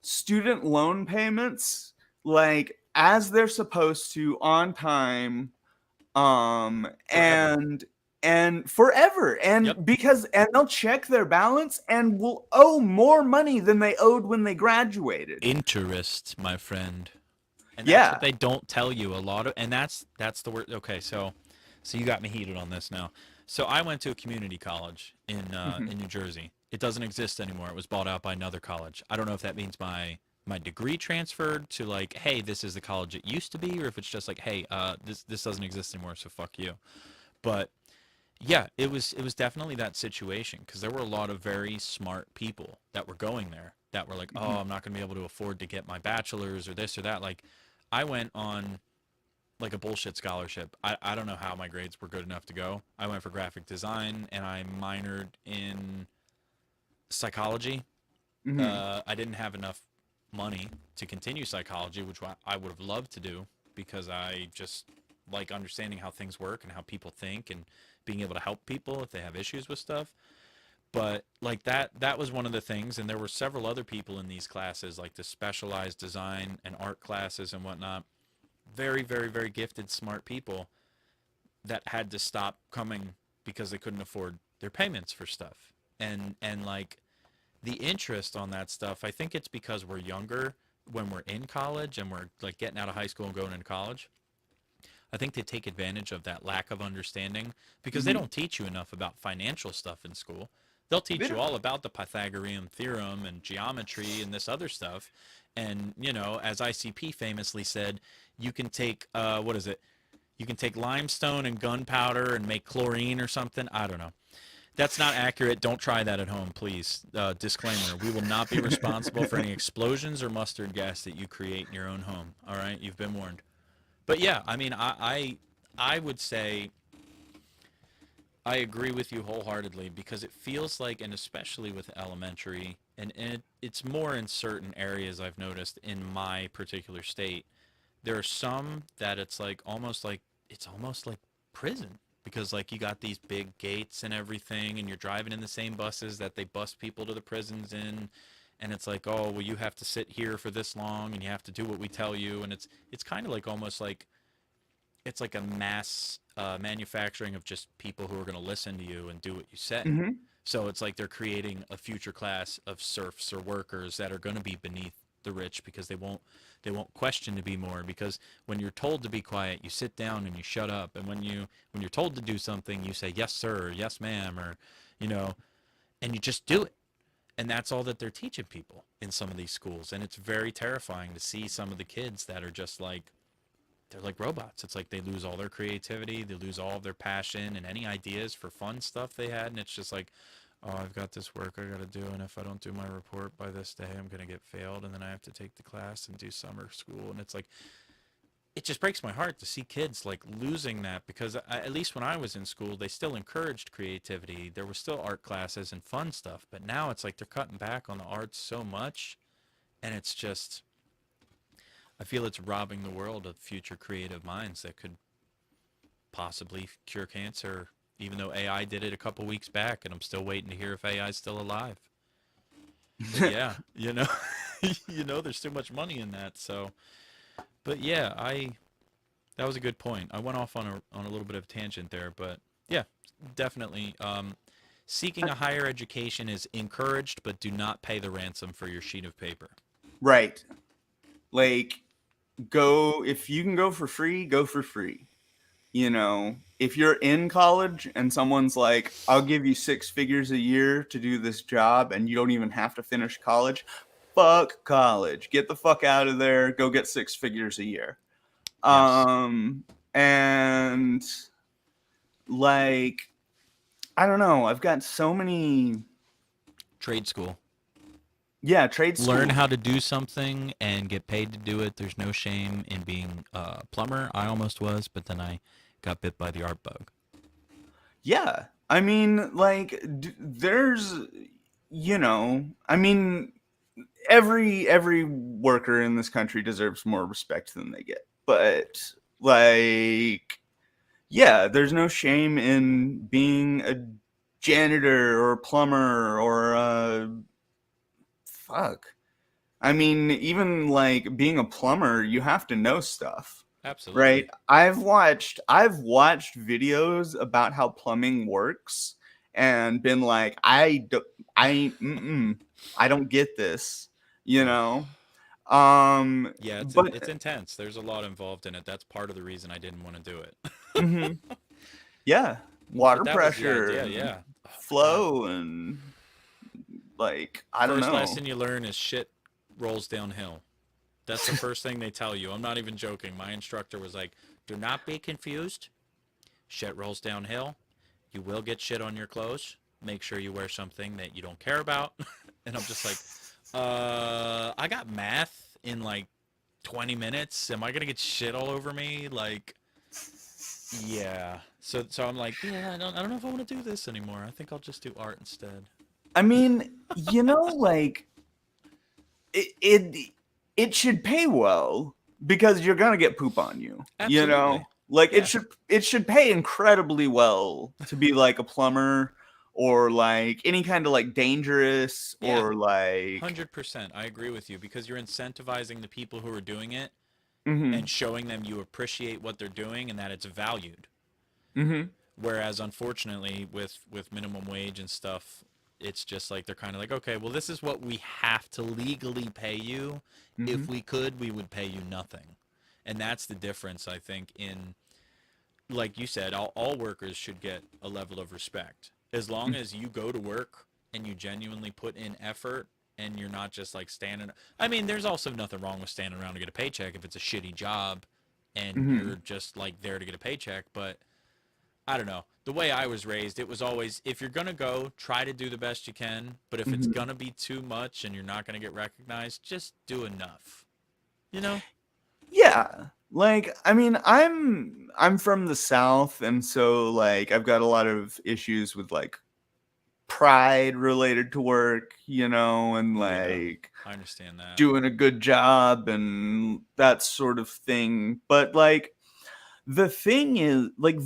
student loan payments like as they're supposed to on time, Forever. and forever, Yep. and because and they'll check their balance and will owe more money than they owed when they graduated. Interest, my friend. And that's Yeah. what they don't tell you a lot of, and that's the word. Okay, so you got me heated on this now. So I went to a community college Mhm. in New Jersey. It doesn't exist anymore. It was bought out by another college. I don't know if that means my degree transferred to like, hey, this is the college it used to be, or if it's just like, hey, this doesn't exist anymore, so fuck you. But yeah, it was definitely that situation because there were a lot of very smart people that were going there that were like, oh, Mhm. I'm not going to be able to afford to get my bachelor's or this or that. Like, I went on like a bullshit scholarship. I don't know how my grades were good enough to go. I went for graphic design and I minored in psychology. I didn't have enough money to continue psychology, which I would have loved to do because I just like understanding how things work and how people think and being able to help people if they have issues with stuff. But like that was one of the things, and there were several other people in these classes, like the specialized design and art classes and whatnot. Very, very, very gifted, smart people that had to stop coming because they couldn't afford their payments for stuff. And like the interest on that stuff, I think it's because we're younger when we're in college and we're like getting out of high school and going into college. I think they take advantage of that lack of understanding because they Mhm. don't teach you enough about financial stuff in school. They'll teach They you don't- all about the Pythagorean theorem and geometry and this other stuff. And, you know, as ICP famously said, you can take, what is it? You can take limestone and gunpowder and make chlorine or something. I don't know. That's not accurate. Don't try that at home, please. Disclaimer: we will not be responsible for any explosions or mustard gas that you create in your own home. All right, you've been warned. But yeah, I mean, I would say I agree with you wholeheartedly because it feels like, and especially with elementary, and it's more in certain areas I've noticed in my particular state. There are some that it's almost like prison because like you got these big gates and everything, and you're driving in the same buses that they bus people to the prisons in, and it's like, oh well, you have to sit here for this long and you have to do what we tell you, and it's kind of like almost like it's like a mass manufacturing of just people who are going to listen to you and do what you say. Mhm. So it's like they're creating a future class of serfs or workers that are going to be beneath the rich because they won't question to be more, because when you're told to be quiet you sit down and you shut up, and when you're told to do something you say yes sir or yes ma'am, or you know, and you just do it. And that's all that they're teaching people in some of these schools, and it's very terrifying to see some of the kids that are just like they're like robots. It's like they lose all their creativity, they lose all of their passion and any ideas for fun stuff they had. And it's just like, oh, I've got this work I got to do. And if I don't do my report by this day, I'm going to get failed. And then I have to take the class and do summer school. And it's like, it just breaks my heart to see kids like losing that, because at least when I was in school, they still encouraged creativity. There were still art classes and fun stuff. But now it's like they're cutting back on the arts so much. And it's just, I feel it's robbing the world of future creative minds that could possibly cure cancer, even though AI did it a couple weeks back, and I'm still waiting to hear if AI is still alive. But yeah, you know, you know, there's too much money in that. So, but yeah, that was a good point. I went off on a little bit of a tangent there, but yeah, definitely. Seeking a higher education is encouraged, but do not pay the ransom for your sheet of paper. Right. Like, go if you can go for free, go for free. You know, if you're in college and someone's like, I'll give you 6 figures a year to do this job and you don't even have to finish college, fuck college. Get the fuck out of there. Go get 6 figures a year. Yes. And like, I don't know. I've got so many. Trade school. Yeah, trade school. Learn how to do something and get paid to do it. There's no shame in being a plumber. I almost was, but then I got bit by the art bug. Yeah. I mean, like, there's, I mean, every worker in this country deserves more respect than they get. But like, yeah, there's no shame in being a janitor or a plumber or fuck. I mean, even like being a plumber, you have to know stuff, Absolutely. right? I've watched videos about how plumbing works and been like, I don't get this, you know. Yeah, But it's intense. There's a lot involved in it. That's part of the reason I didn't want to do it. mhm, yeah, But water that was the pressure idea, and yeah. Oh, God. flow and like I don't First know. lesson you learn is shit rolls downhill. That's the first thing they tell you. I'm not even joking. My instructor was like, do not be confused. Shit rolls downhill. You will get shit on your clothes. Make sure you wear something that you don't care about. And I'm just like, I got math in like 20 minutes. Am I gonna get shit all over me? Like, yeah. So I'm like, yeah, I don't know if I want to do this anymore. I think I'll just do art instead. I mean, like it should pay well because you're gonna get poop on you. You know, Absolutely. like Yeah. it should pay incredibly well to be like a plumber or like any kind of like dangerous Yeah. or like 100%. I agree with you because you're incentivizing the people who are doing it mm-hmm, and showing them you appreciate what they're doing and that it's valued. mm-hmm, Whereas unfortunately with minimum wage and stuff, it's just like they're kind of like, okay, well this is what we have to legally pay you. mm-hmm, If we could, we would pay you nothing. And that's the difference I think in, like you said, all workers should get a level of respect. As long as you go to work and you genuinely put in effort and you're not just like standing. I mean, there's also nothing wrong with standing around to get a paycheck if it's a shitty job and mm-hmm, you're just like there to get a paycheck. But I don't know. The way I was raised, it was always if you're going to go, try to do the best you can. But if it's mm-hmm. going to be too much and you're not going to get recognized, just do enough. You know? Yeah. Like, I mean, I'm from the South, and so like I've got a lot of issues with like pride related to work, you know, and Yeah. like I understand that. doing a good job and that sort of thing. But like the thing is like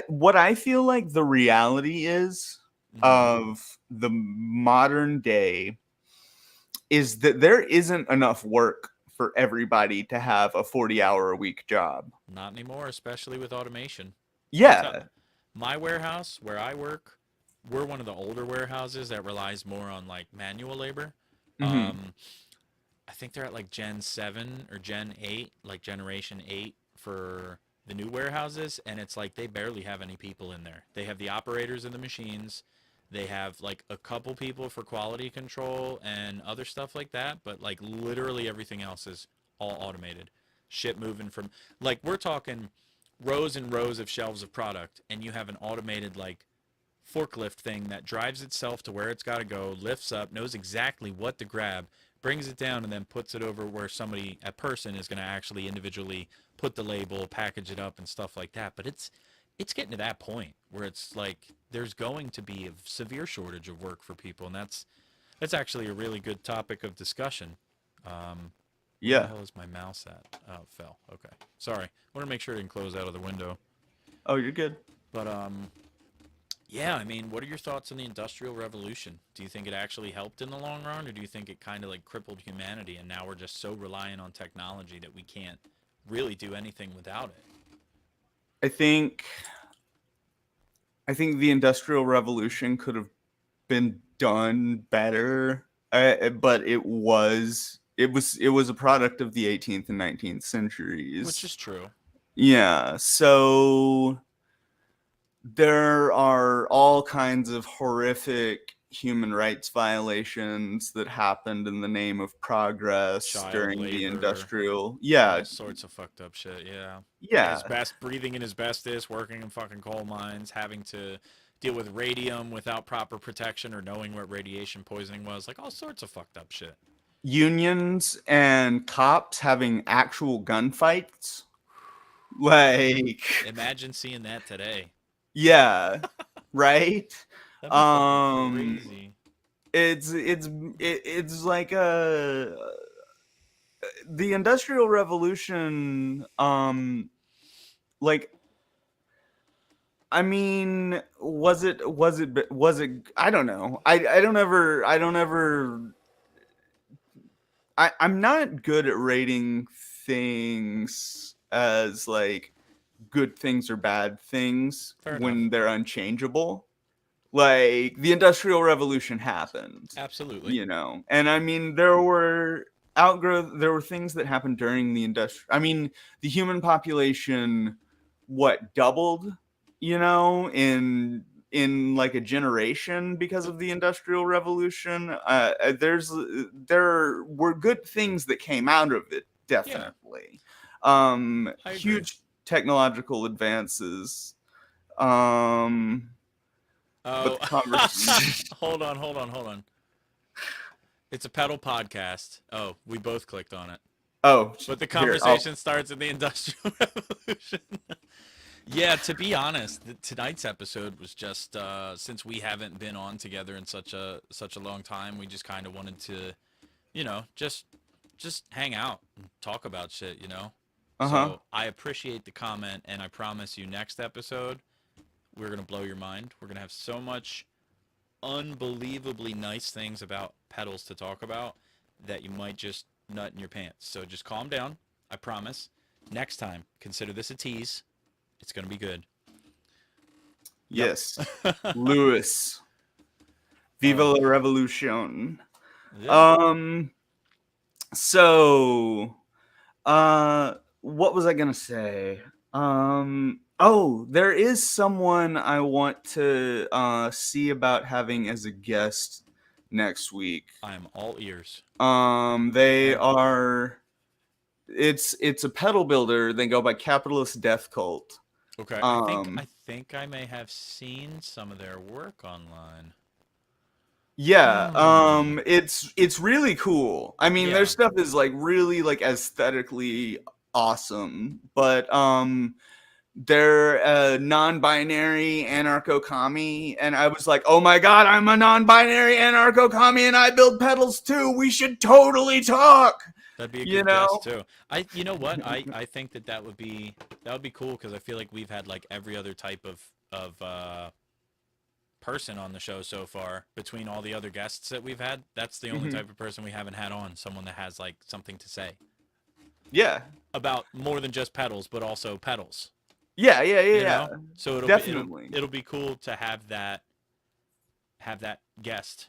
what I feel like the reality is Mhm. of the modern day is that there isn't enough work for everybody to have a 40-hour a week job. Not anymore, especially with automation. Yeah. My warehouse where I work, we're one of the older warehouses that relies more on like manual labor. Mm-hmm. I think they're at like Gen 7 or Gen 8, like Generation 8 for the new warehouses. And it's like they barely have any people in there. They have the operators in the machines. They have like a couple people for quality control and other stuff like that. But like literally everything else is all automated. Shit moving from, like, we're talking rows and rows of shelves of product. And you have an automated, like, forklift thing that drives itself to where it's got to go, lifts up, knows exactly what to grab, brings it down, and then puts it over where a person is going to actually individually put the label, package it up, and stuff like that. But it's getting to that point where it's like there's going to be a severe shortage of work for people, and that's actually a really good topic of discussion. Where the Yeah. hell is my mouse at? Oh, it fell. Okay, sorry. I want to make sure it didn't close out of the window. Oh, you're good. But yeah, I mean, what are your thoughts on the Industrial Revolution? Do you think it actually helped in the long run, or do you think it kind of like crippled humanity and now we're just so reliant on technology that we can't really do anything without it? I think the Industrial Revolution could have been done better, but it was a product of the 18th and 19th centuries. Which is true. Yeah, so there are all kinds of horrific human rights violations that happened in the name of progress Child during the labor, industrial. all sorts of fucked up shit, yeah. Yeah. Breathing in asbestos, working in fucking coal mines, having to deal with radium without proper protection or knowing what radiation poisoning was, like all sorts of fucked up shit. Unions and cops having actual gunfights. Like, Imagine seeing that today. yeah, right? That'd be fucking crazy. It's like the Industrial Revolution, like, I mean, was it I don't know. I'm not good at rating things as like good things or bad things Fair when enough. they're unchangeable. Like the Industrial Revolution happened, Absolutely. you know, and I mean there were things that happened during the the human population doubled, you know, in like a generation because of the Industrial Revolution. There were good things that came out of it, definitely. I agree. Huge technological advances. Oh, But the conversation. hold on. It's a pedal podcast. Oh, we both clicked on it. Oh, But the here, conversation starts in the Industrial Revolution. Yeah, to be honest, tonight's episode was just since we haven't been on together in such a long time, we just kind of wanted to just hang out and talk about shit, Uh-huh. So I appreciate the comment, and I promise you, next episode we're gonna blow your mind. We're gonna have so much unbelievably nice things about pedals to talk about that you might just nut in your pants. So just calm down. I promise. Next time, consider this a tease. It's gonna be good. Yep. Yes. Lewis. Viva Oh. la revolution. Yeah. So what was I gonna say? Oh, there is someone I want to see about having as a guest next week. I'm all ears. They Hang on. are it's a pedal builder. They go by Capitalist Death Cult. Okay. I think I may have seen some of their work online. Yeah, Hmm. it's really cool. I mean, their Yeah. stuff is like really like aesthetically awesome, but they're a non-binary anarcho-commie, and I was like, oh my god, I'm a non-binary anarcho-commie and I build pedals too. We should totally talk. That'd be a You good know? guess too. You know what? I think that would be cool because I feel like we've had like every other type of person on the show so far. Between all the other guests that we've had, that's the only Mhm. type of person we haven't had on. Someone that has like something to say Yeah. about more than just pedals, but also pedals. Yeah, yeah, yeah, You yeah. know, so Definitely. it'll be cool to have that guest.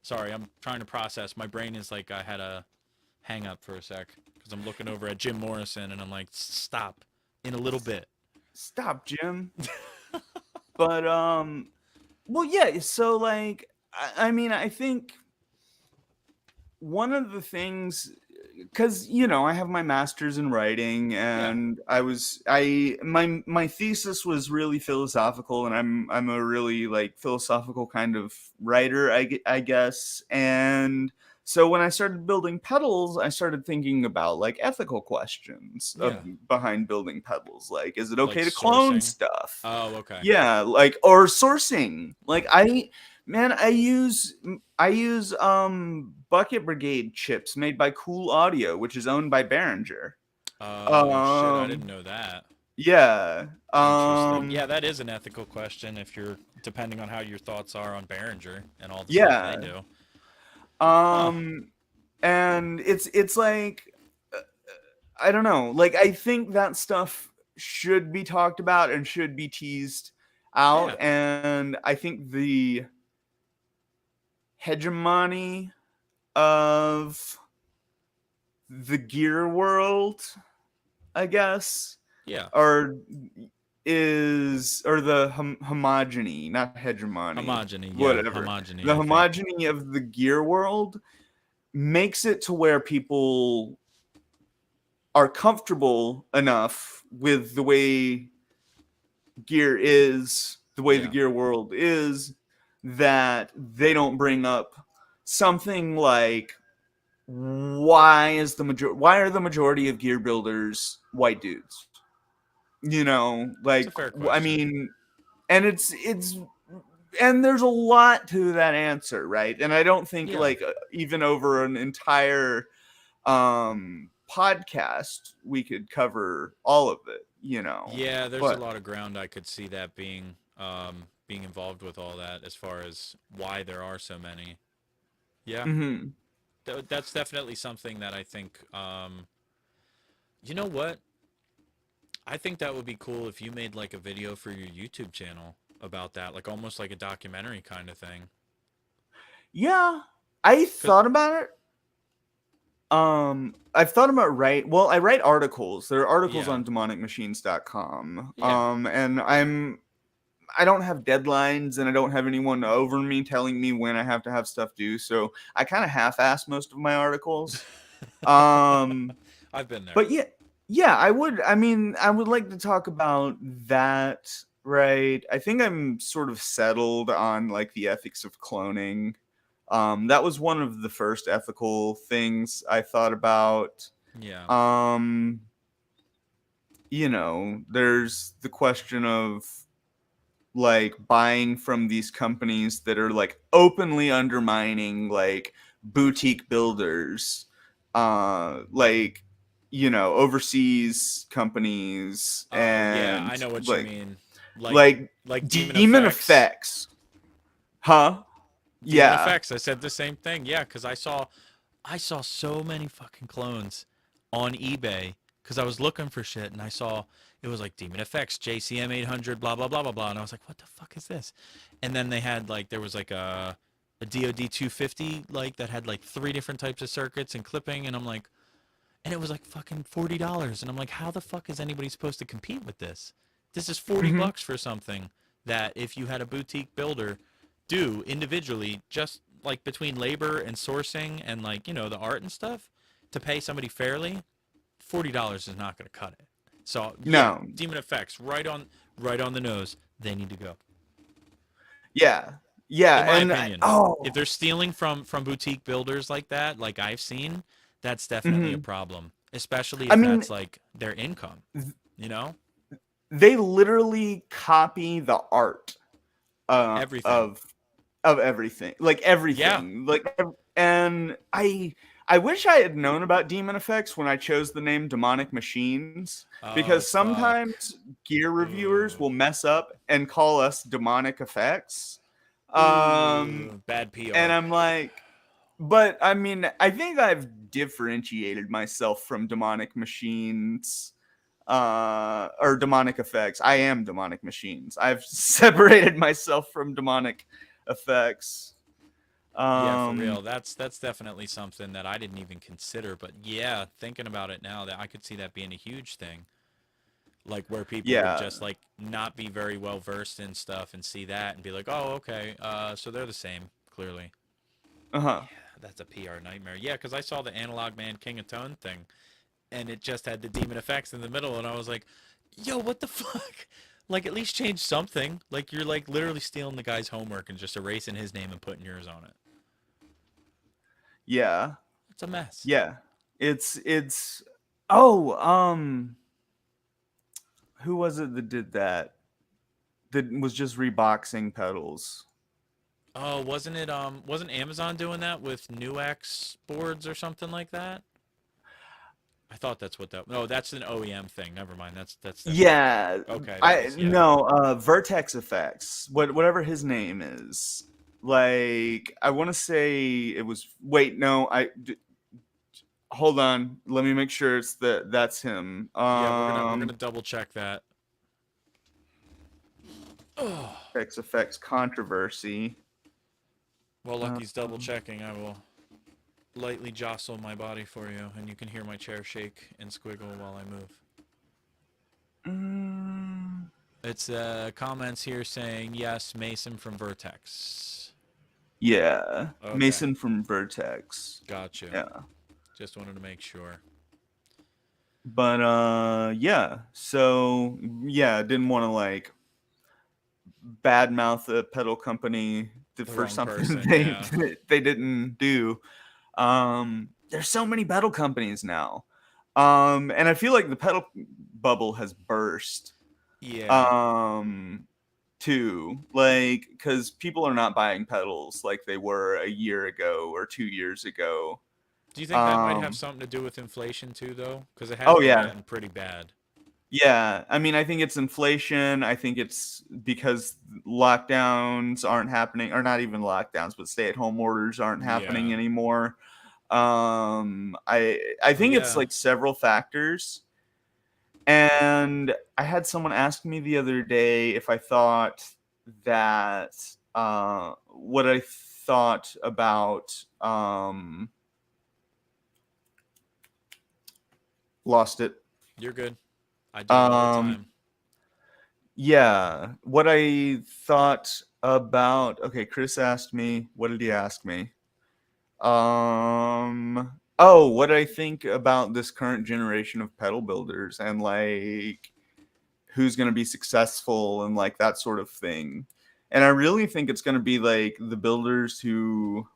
Sorry, I'm trying to process. My brain is like I had a hang up for a sec because I'm looking over at Jim Morrison and I'm like, stop in a little bit. Stop, Jim. But well, yeah, so like I mean, I think one of the things, because I have my master's in writing, and my thesis was really philosophical, and I'm a really like philosophical kind of writer, I guess. And so when I started building pedals, I started thinking about like ethical questions Yeah. behind building pedals. Like, is it Like okay to clone sourcing. stuff? Oh, okay. Yeah, like, or sourcing. Like, I use Bucket Brigade chips made by Cool Audio, which is owned by Behringer. Oh shit, I didn't Um know that. yeah. Interesting. Yeah, that is an ethical question if you're depending on how your thoughts are on Behringer and all the stuff they Yeah. do. Huh. Um and it's like I don't know. Like, I think that stuff should be talked about and should be teased out, Yeah. and I think the hegemony of the gear world, I guess, Yeah. or the homogeny, not hegemony, Homogeny. Yeah. whatever. Homogeny, The I think. homogeny of the gear world makes it to where people are comfortable enough with the way gear is, the way the Yeah. gear world is, that they don't bring up something like, why are the majority of gear builders white dudes? It's a Like, fair I question. mean, and and there's a lot to that answer, right? And I don't think Yeah. like even over an entire podcast we could cover all of it, Yeah, there's a but lot of ground I could see that being involved with all that as far as why there are so many. Yeah. mhm. That's definitely something that I think you know what? I think that would be cool if you made like a video for your YouTube channel about that, like almost like a documentary kind of thing. Yeah, I 'Cause- thought about it. I've thought about I write articles. There are articles Yeah. on demonicmachines.com. Yeah. And I don't have deadlines, and I don't have anyone over me telling me when I have to have stuff due, so I kind of half-ass most of my articles. Um I've been there. but yeah, I would like to talk about that, right? I think I'm sort of settled on like the ethics of cloning. That was one of the first ethical things I thought about. Yeah. There's the question of like buying from these companies that are like openly undermining like boutique builders, like, you know, overseas companies, Oh yeah, and I know what you like mean. like Like Demon Demon Effects. Effects, huh? Demon Yeah. Effects. I said the same thing. Yeah, because I saw so many fucking clones on eBay because I was looking for shit and I saw it was like Demon Effects, JCM 800, blah blah blah blah blah, and I was like, what the fuck is this? And then they had like there was like a DoD 250 like that had like 3 different types of circuits and clipping, and I'm like, and it was like fucking $40, and I'm like, how the fuck is anybody supposed to compete with this? This is 40 Hmm. bucks for something that if you had a boutique builder do individually, just like between labor and sourcing and like, you know, the art and stuff, to pay somebody fairly, $40 is not going to cut it. So yeah, No. Demon Effects right on the nose. They need to go, Yeah. Yeah. in my And opinion. If oh. they're stealing from boutique builders like that, like I've seen, that's definitely a Mhm. problem, especially I if mean, that's like their income, you know? they literally copy the art, uh, Everything. of everything, like Yeah. everything, and I wish I had known about Demon Effects when I chose the name Demonic Machines, Oh because fuck. sometimes gear reviewers Ooh. will mess up and call us Demonic Effects, Ooh. Bad and PR. I'm like, but I mean, I think I've differentiated myself from Demonic Machines, or Demonic Effects. I am Demonic Machines. I've separated myself from Demonic Effects. Yeah, for Um, real. That's definitely something that I didn't even consider, but yeah, thinking about it now, that I could see that being a huge thing. Like where people would yeah. just like not be very well versed in stuff and see that and be like, "Oh, okay. So they're the same, clearly." Uh-huh. Yeah, that's a PR nightmare. Yeah, cuz I saw the Analog Man King of Tone thing and it just had the Demon Effects in the middle and I was like, "Yo, what the fuck?" Like at least change something. Like you're like literally stealing the guy's homework and just erasing his name and putting yours on it. Yeah. It's a mess. Yeah. It's oh, who was it that did that? That was just reboxing pedals. Oh, wasn't Amazon doing that with NuX boards or something like that? I thought that's what that. No, that's an OEM thing. Never mind. That's different. Yeah. Okay, that I was yeah. no, Vertex Effects. Whatever his name is. Like, I want to say it was, wait, no, hold on. Let me make sure that's him. Yeah, we're gonna double check that. Oh, Vertex Effects controversy. well, Lucky's double Um, checking. I will lightly jostle my body for you, and you can hear my chair shake and squiggle while I move. mm, It's comments here saying yes, Mason from Vertex. yeah, Okay, Mason from Vertex. got you. Yeah. Just wanted to make sure. But yeah. So yeah, didn't want to like badmouth a pedal company The for wrong something person, yeah. they didn't do. There's so many pedal companies now. And I feel like the pedal bubble has burst. Yeah. Um too. Like, because people are not buying pedals like they were a year ago or 2 years ago. Do you think that might have Um something to do with inflation too, though? Because it has oh been yeah. getting pretty bad. Yeah, I mean, I think it's inflation. I think it's because lockdowns aren't happening, or not even lockdowns, but stay-at-home orders aren't happening Yeah. anymore. I think it's Yeah. like several factors. And I had someone ask me the other day if I thought that what I thought about lost it. You're good. I do it all the Um time. Yeah, what I thought about. Okay, Chris asked me. What did he ask me? Oh, what I think about this current generation of pedal builders and like who's going to be successful and like that sort of thing. And I really think it's going to be like the builders who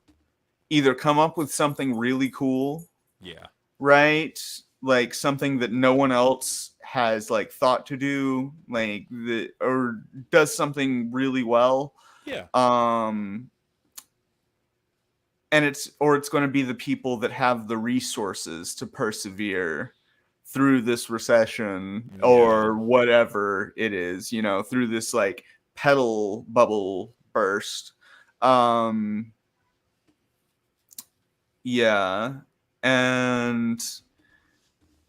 either come up with something really cool, Yeah. right? Like something that no one else has like thought to do, like the or does something really well. Yeah. Um and it's going to be the people that have the resources to persevere through this recession or whatever it is, you know, through this like pedal bubble burst. Yeah. And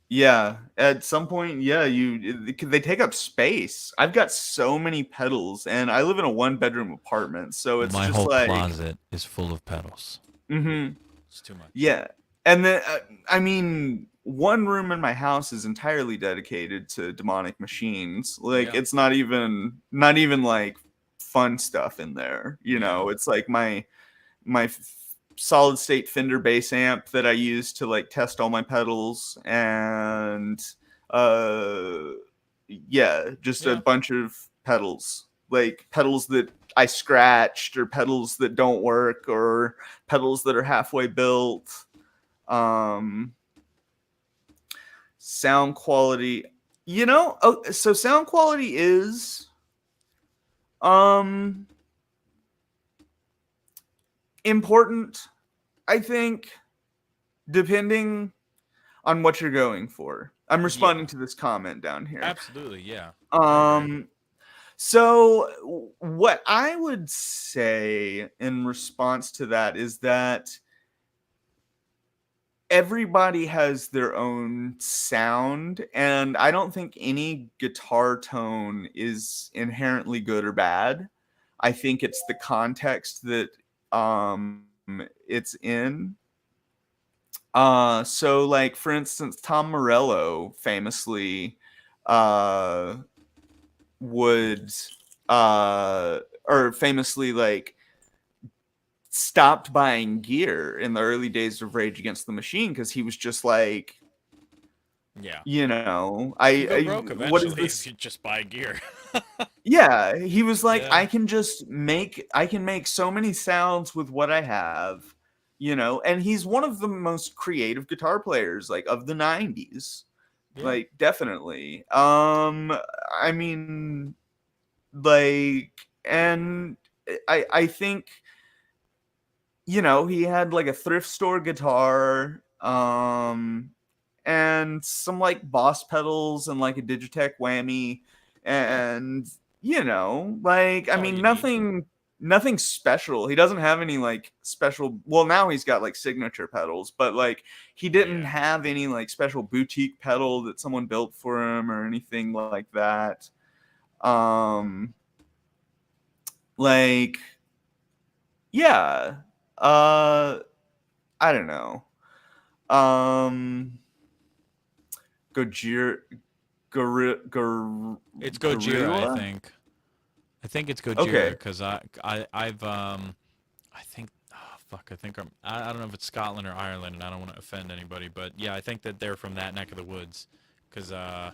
yeah, at some point, yeah, they take up space. I've got so many pedals, and I live in a 1-bedroom apartment, so it's My just whole like, closet is full of pedals. It's too much. yeah. And then, I mean, one room in my house is entirely dedicated to demonic machines. Like, Yeah. it's not even like fun stuff in there. You know, it's like my solid state Fender bass amp that I use to like test all my pedals, and just a bunch of pedals, like pedals that I scratched or pedals that don't work or pedals that are halfway built. Sound quality, you know, so sound quality is important, I think, depending on what you're going for. I'm responding to this comment down here. Absolutely, yeah. I agree. So what I would say in response to that is that everybody has their own sound, and I don't think any guitar tone is inherently good or bad. I think it's the context that it's in. So like for instance, Tom Morello famously would or famously like stopped buying gear in the early days of Rage Against the Machine because he was just like, you know, You go broke eventually what is this? if you just buy gear. Yeah, he was like, Yeah. I can make so many sounds with what I have, you know, and he's one of the most creative guitar players like of the 90s. Yeah. Like definitely. I mean, like, and I think, you know, he had like a thrift store guitar, and some like Boss pedals and like a Digitech whammy, and you know, like I all mean, you need. nothing special. He doesn't have any like special. Well, now he's got like signature pedals, but like he didn't have any like special boutique pedal that someone built for him or anything like that. Like, yeah, I don't know. Gojira, It's Gojira, Gorilla? I think it's Gojira Okay. because I think I don't know if it's Scotland or Ireland, and I don't want to offend anybody, but yeah, I think that they're from that neck of the woods because I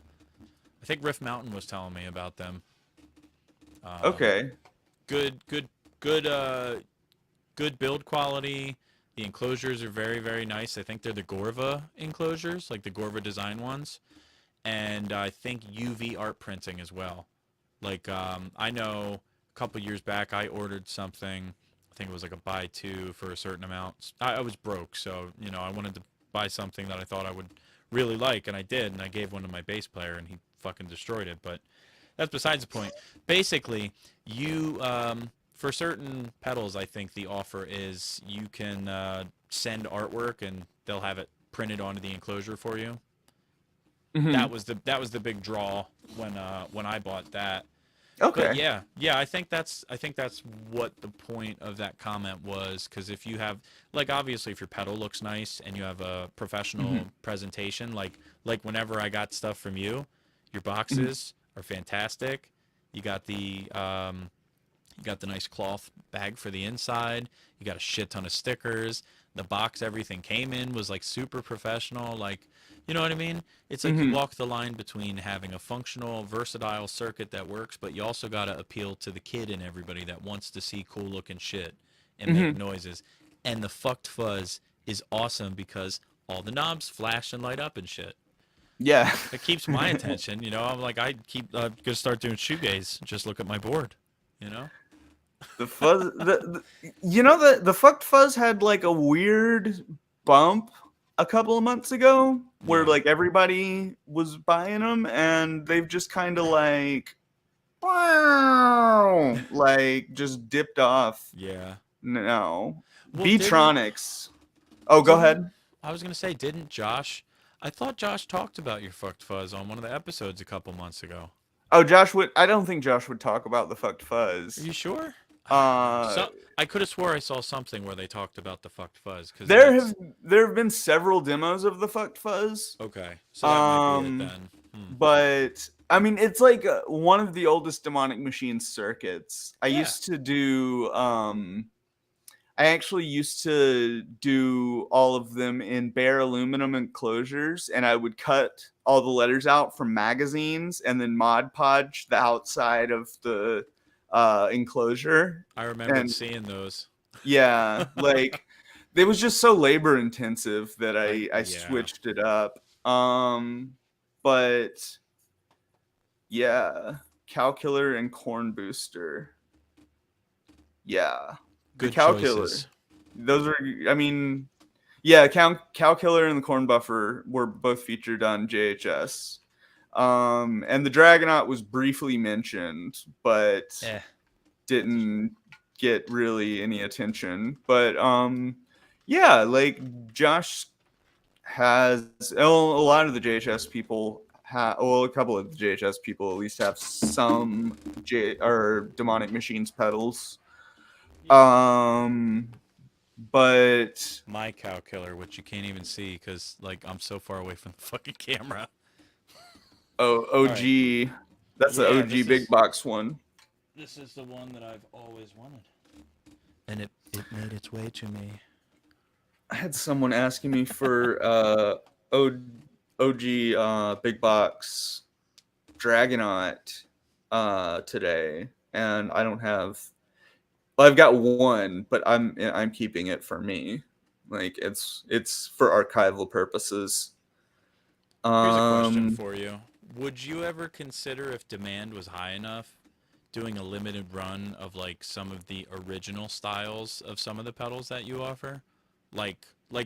think Riff Mountain was telling me about them. Okay. Good build quality. The enclosures are very, very nice. I think they're the Gorva enclosures, like the Gorva design ones. And I think UV art printing as well. Like, I know a couple years back I ordered something. I think it was like a buy two for a certain amount. I was broke, so, you know, I wanted to buy something that I thought I would really like, and I did, and I gave one to my bass player, and he fucking destroyed it. But that's besides the point. Basically, you for certain pedals, I think the offer is you can send artwork and they'll have it printed onto the enclosure for you. Mhm. That was the big draw when I bought that. Okay. But yeah, I think that's what the point of that comment was, because if you have, like, obviously if your pedal looks nice and you have a professional presentation, like whenever I got stuff from you, your boxes are fantastic. You got the nice cloth bag for the inside. You got a shit ton of stickers. The box everything came in was like super professional. Like, you know what I mean? It's like you walk the line between having a functional, versatile circuit that works, but you also got to appeal to the kid and everybody that wants to see cool looking shit and make noises. And the Fucked Fuzz is awesome because all the knobs flash and light up and shit. Yeah. It keeps my attention, you know. I'm like, I keep gonna start doing shoegaze. Just look at my board, you know. The fuzz, the fucked fuzz had like a weird bump a couple of months ago where Yeah. like everybody was buying them, and they've just kind of like, wow, like just dipped off. Yeah. No, Well, Beatronics. Oh, go ahead. I was gonna say, didn't Josh? I thought Josh talked about your fucked fuzz on one of the episodes a couple months ago. Oh, Josh would. I don't think Josh would talk about the fucked Are fuzz. you sure? Uh, So I could have swore I saw something where they talked about the fucked fuzz because there that's have there have been several demos of the fucked fuzz. okay. So that might be it Um, then. Hmm. But I mean, it's like one of the oldest demonic machine circuits. Yeah. I actually used to do all of them in bare aluminum enclosures, and I would cut all the letters out from magazines and then Mod Podge the outside of the enclosure. I remember And seeing those. yeah, like it was just so labor intensive that I Yeah. switched it up. But yeah, Calcular and Corn Booster. Yeah, the Good Calcular. choices. Those are, I mean, yeah, Calcular and the Corn Buffer were both featured on JHS. And the Dragonaut was briefly mentioned, but Eh. didn't get really any attention. But yeah, like Josh has, well, a lot of the JHS people well, a couple of the JHS people at least have some demonic machines pedals. But My cow killer, which you can't even see because like I'm so far away from the fucking camera. OG, that's the Yeah, OG this big is- box one. This is the one that I've always wanted. And it made its way to me. I had someone asking me for OG big box Dragonaut today, and I don't have. Well, I've got one, but I'm keeping it for me. Like it's for archival purposes. Here's a question for you. Would you ever consider, if demand was high enough, doing a limited run of like some of the original styles of some of the pedals that you offer? Like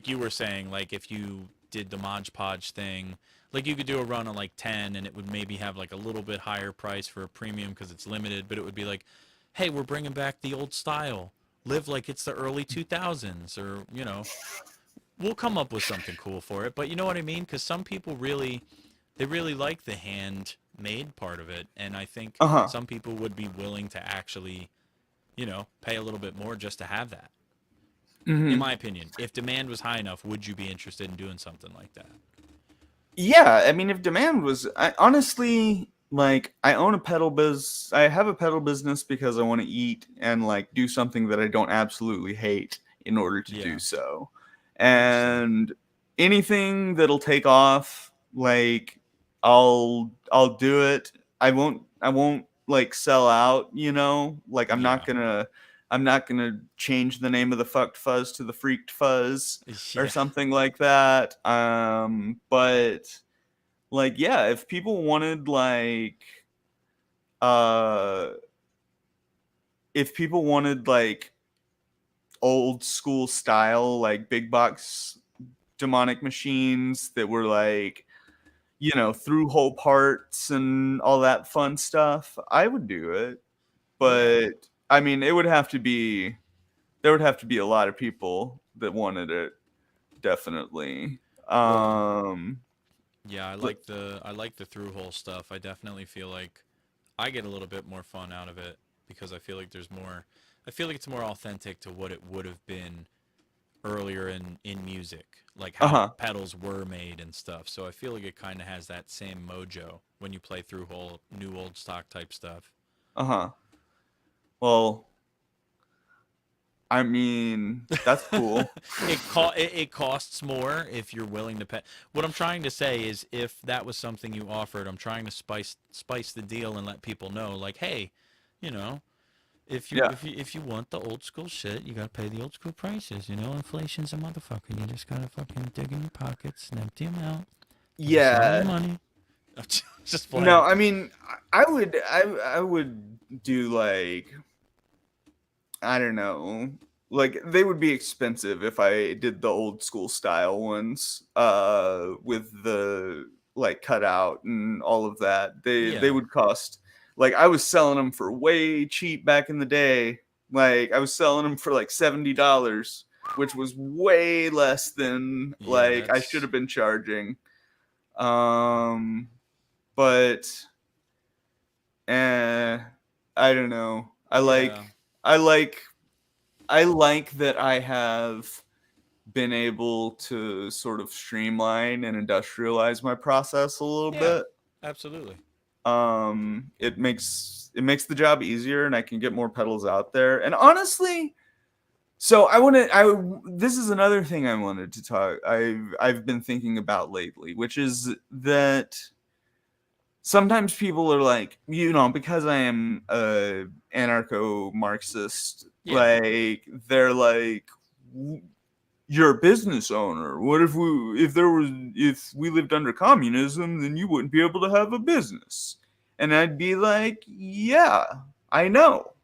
you were saying, like if you did the Mod Podge thing, like you could do a run on like 10 and it would maybe have like a little bit higher price for a premium because it's limited, but it would be like, hey, we're bringing back the old style. Live like it's the early 2000s, or, you know, we'll come up with something cool for it. But you know what I mean? Because some people really like the handmade part of it, and I think Uh-huh. some people would be willing to actually, you know, pay a little bit more just to have that. Mhm. In my opinion, if demand was high enough, would you be interested in doing something like that? Yeah, I mean, if demand was, honestly, like, I own a I have a pedal business because I want to eat and like do something that I don't absolutely hate in order to Yeah. do so. And anything that'll take off, like, I'll do it. I won't like sell out, you know? Like I'm not gonna change the name of the fucked fuzz to the freaked fuzz or Yeah. something like that. But like, yeah, if people wanted uh, like old school style, like big box demonic machines that were like, you know, through hole parts and all that fun stuff, I would do it. But I mean, there would have to be a lot of people that wanted it, definitely. Yeah, I like the through hole stuff. I definitely feel like I get a little bit more fun out of it because I feel like it's more authentic to what it would have been earlier in music, like how Uh-huh. pedals were made and stuff. So I feel like it kind of has that same mojo when you play through hole new old stock type stuff. Uh-huh. Well, I mean, that's cool. It costs more if you're willing to pay. What I'm trying to say is, if that was something you offered, I'm trying to spice the deal and let people know, like, hey, you know, Yeah. if you want the old school shit, you gotta pay the old school prices. You know, inflation's a motherfucker. You just gotta fucking dig in your pockets and empty them out. Give us all your Yeah. money. I'm just playing. No, I mean, I would do like I don't know. Like they would be expensive if I did the old school style ones, with the like cutout and all of that. They Yeah. would cost, like I was selling them for way cheap back in the day. Like I was selling them for like $70, which was way less than Yeah, like I should that's have been charging. Um, but I don't know. yeah. I like I like that I have been able to sort of streamline and industrialize my process a little Yeah, bit. absolutely. It makes the job easier, and I can get more pedals out there. And honestly, so this is another thing I wanted to talk. I've been thinking about lately, which is that sometimes people are like, because I am a anarcho-Marxist, Yeah. like they're like, you're a business owner. What if we lived under communism, then you wouldn't be able to have a business? And I'd be like, yeah, I know.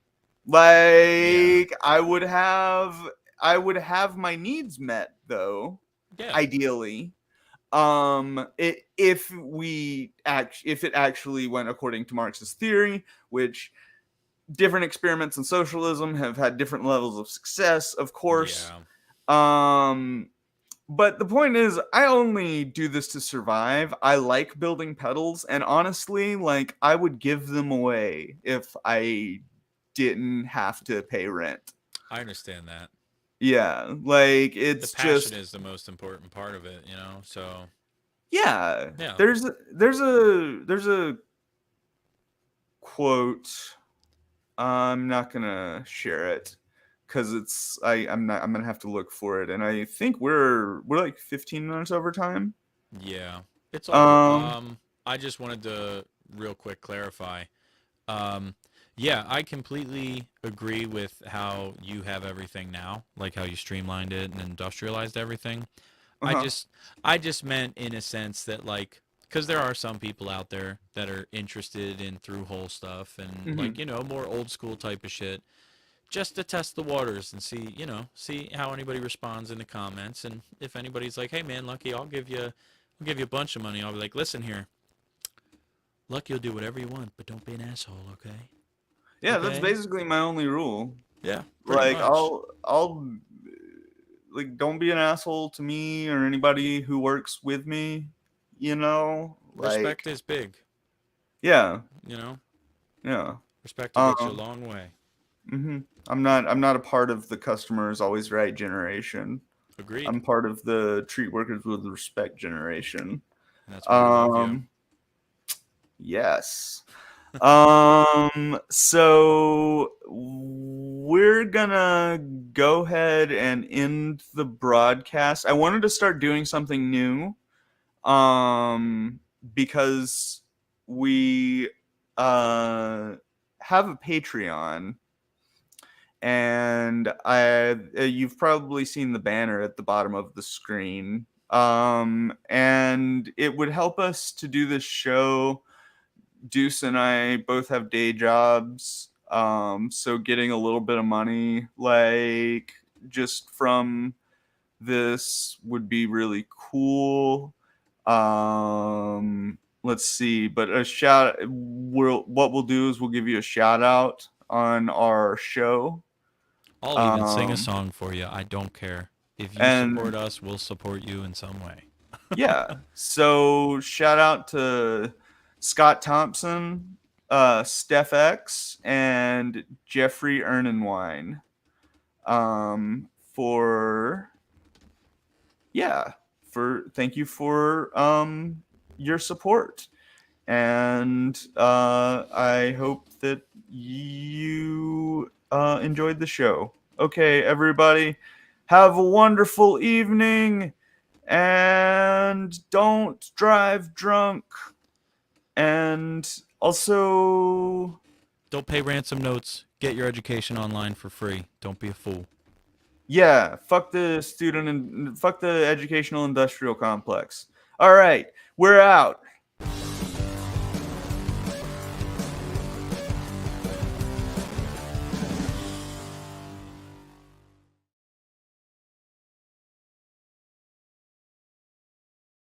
Like I would have my needs met though, Yeah. ideally. If it actually went according to Marxist theory, which different experiments in socialism have had different levels of success, of course. Yeah. But the point is, I only do this to survive. I like building pedals, and honestly, like I would give them away if I didn't have to pay rent. I understand that. Yeah, like The it's passion just is the most important part of it, So, yeah. yeah. There's a quote. I'm not gonna share it because I'm gonna have to look for it, and I think we're like 15 minutes over time. Yeah. It's all good. Um, I just wanted to real quick clarify. Yeah, I completely agree with how you have everything now, like how you streamlined it and industrialized everything. I uh-huh. just I just meant in a sense that like because there are some people out there that are interested in through hole stuff and Hmm. like more old school type of shit just to test the waters and see how anybody responds in the comments, and if anybody's like, hey man, Lucky, I'll give you a bunch of money, I'll be like, listen here, Lucky will do whatever you want, but don't be an asshole, okay? Yeah, that's Okay. basically my only rule. Yeah, pretty Like much. I'll like don't be an asshole to me or anybody who works with me. Respect Like is big, yeah, you know yeah. respect will get you a Um, long way. hmm I'm not a part of the customer is always right generation. Agreed. I'm part of the treat workers with respect generation. And that's why we love you. Um, yes. So we're gonna go ahead and end the broadcast. I wanted to start doing something new, because we have a Patreon, and you've probably seen the banner at the bottom of the screen. And it would help us to do this show. Deuce and I both have day jobs, so getting a little bit of money, like just from this, would be really cool. Let's see, but what we'll do is we'll give you a shout out on our show. I'll even sing a Um, song for you. I don't care. If you support and us, we'll support you in some way. yeah, so shout out to Scott Thompson, Steph X, and Jeffrey Ernenwine, for yeah, for thank you for your support, and I hope that you enjoyed the show. Okay, everybody, have a wonderful evening, and don't drive drunk. And also, Don't pay ransom notes. Get your education online for free. Don't be a fool. yeah, fuck the educational industrial complex. All right, we're out.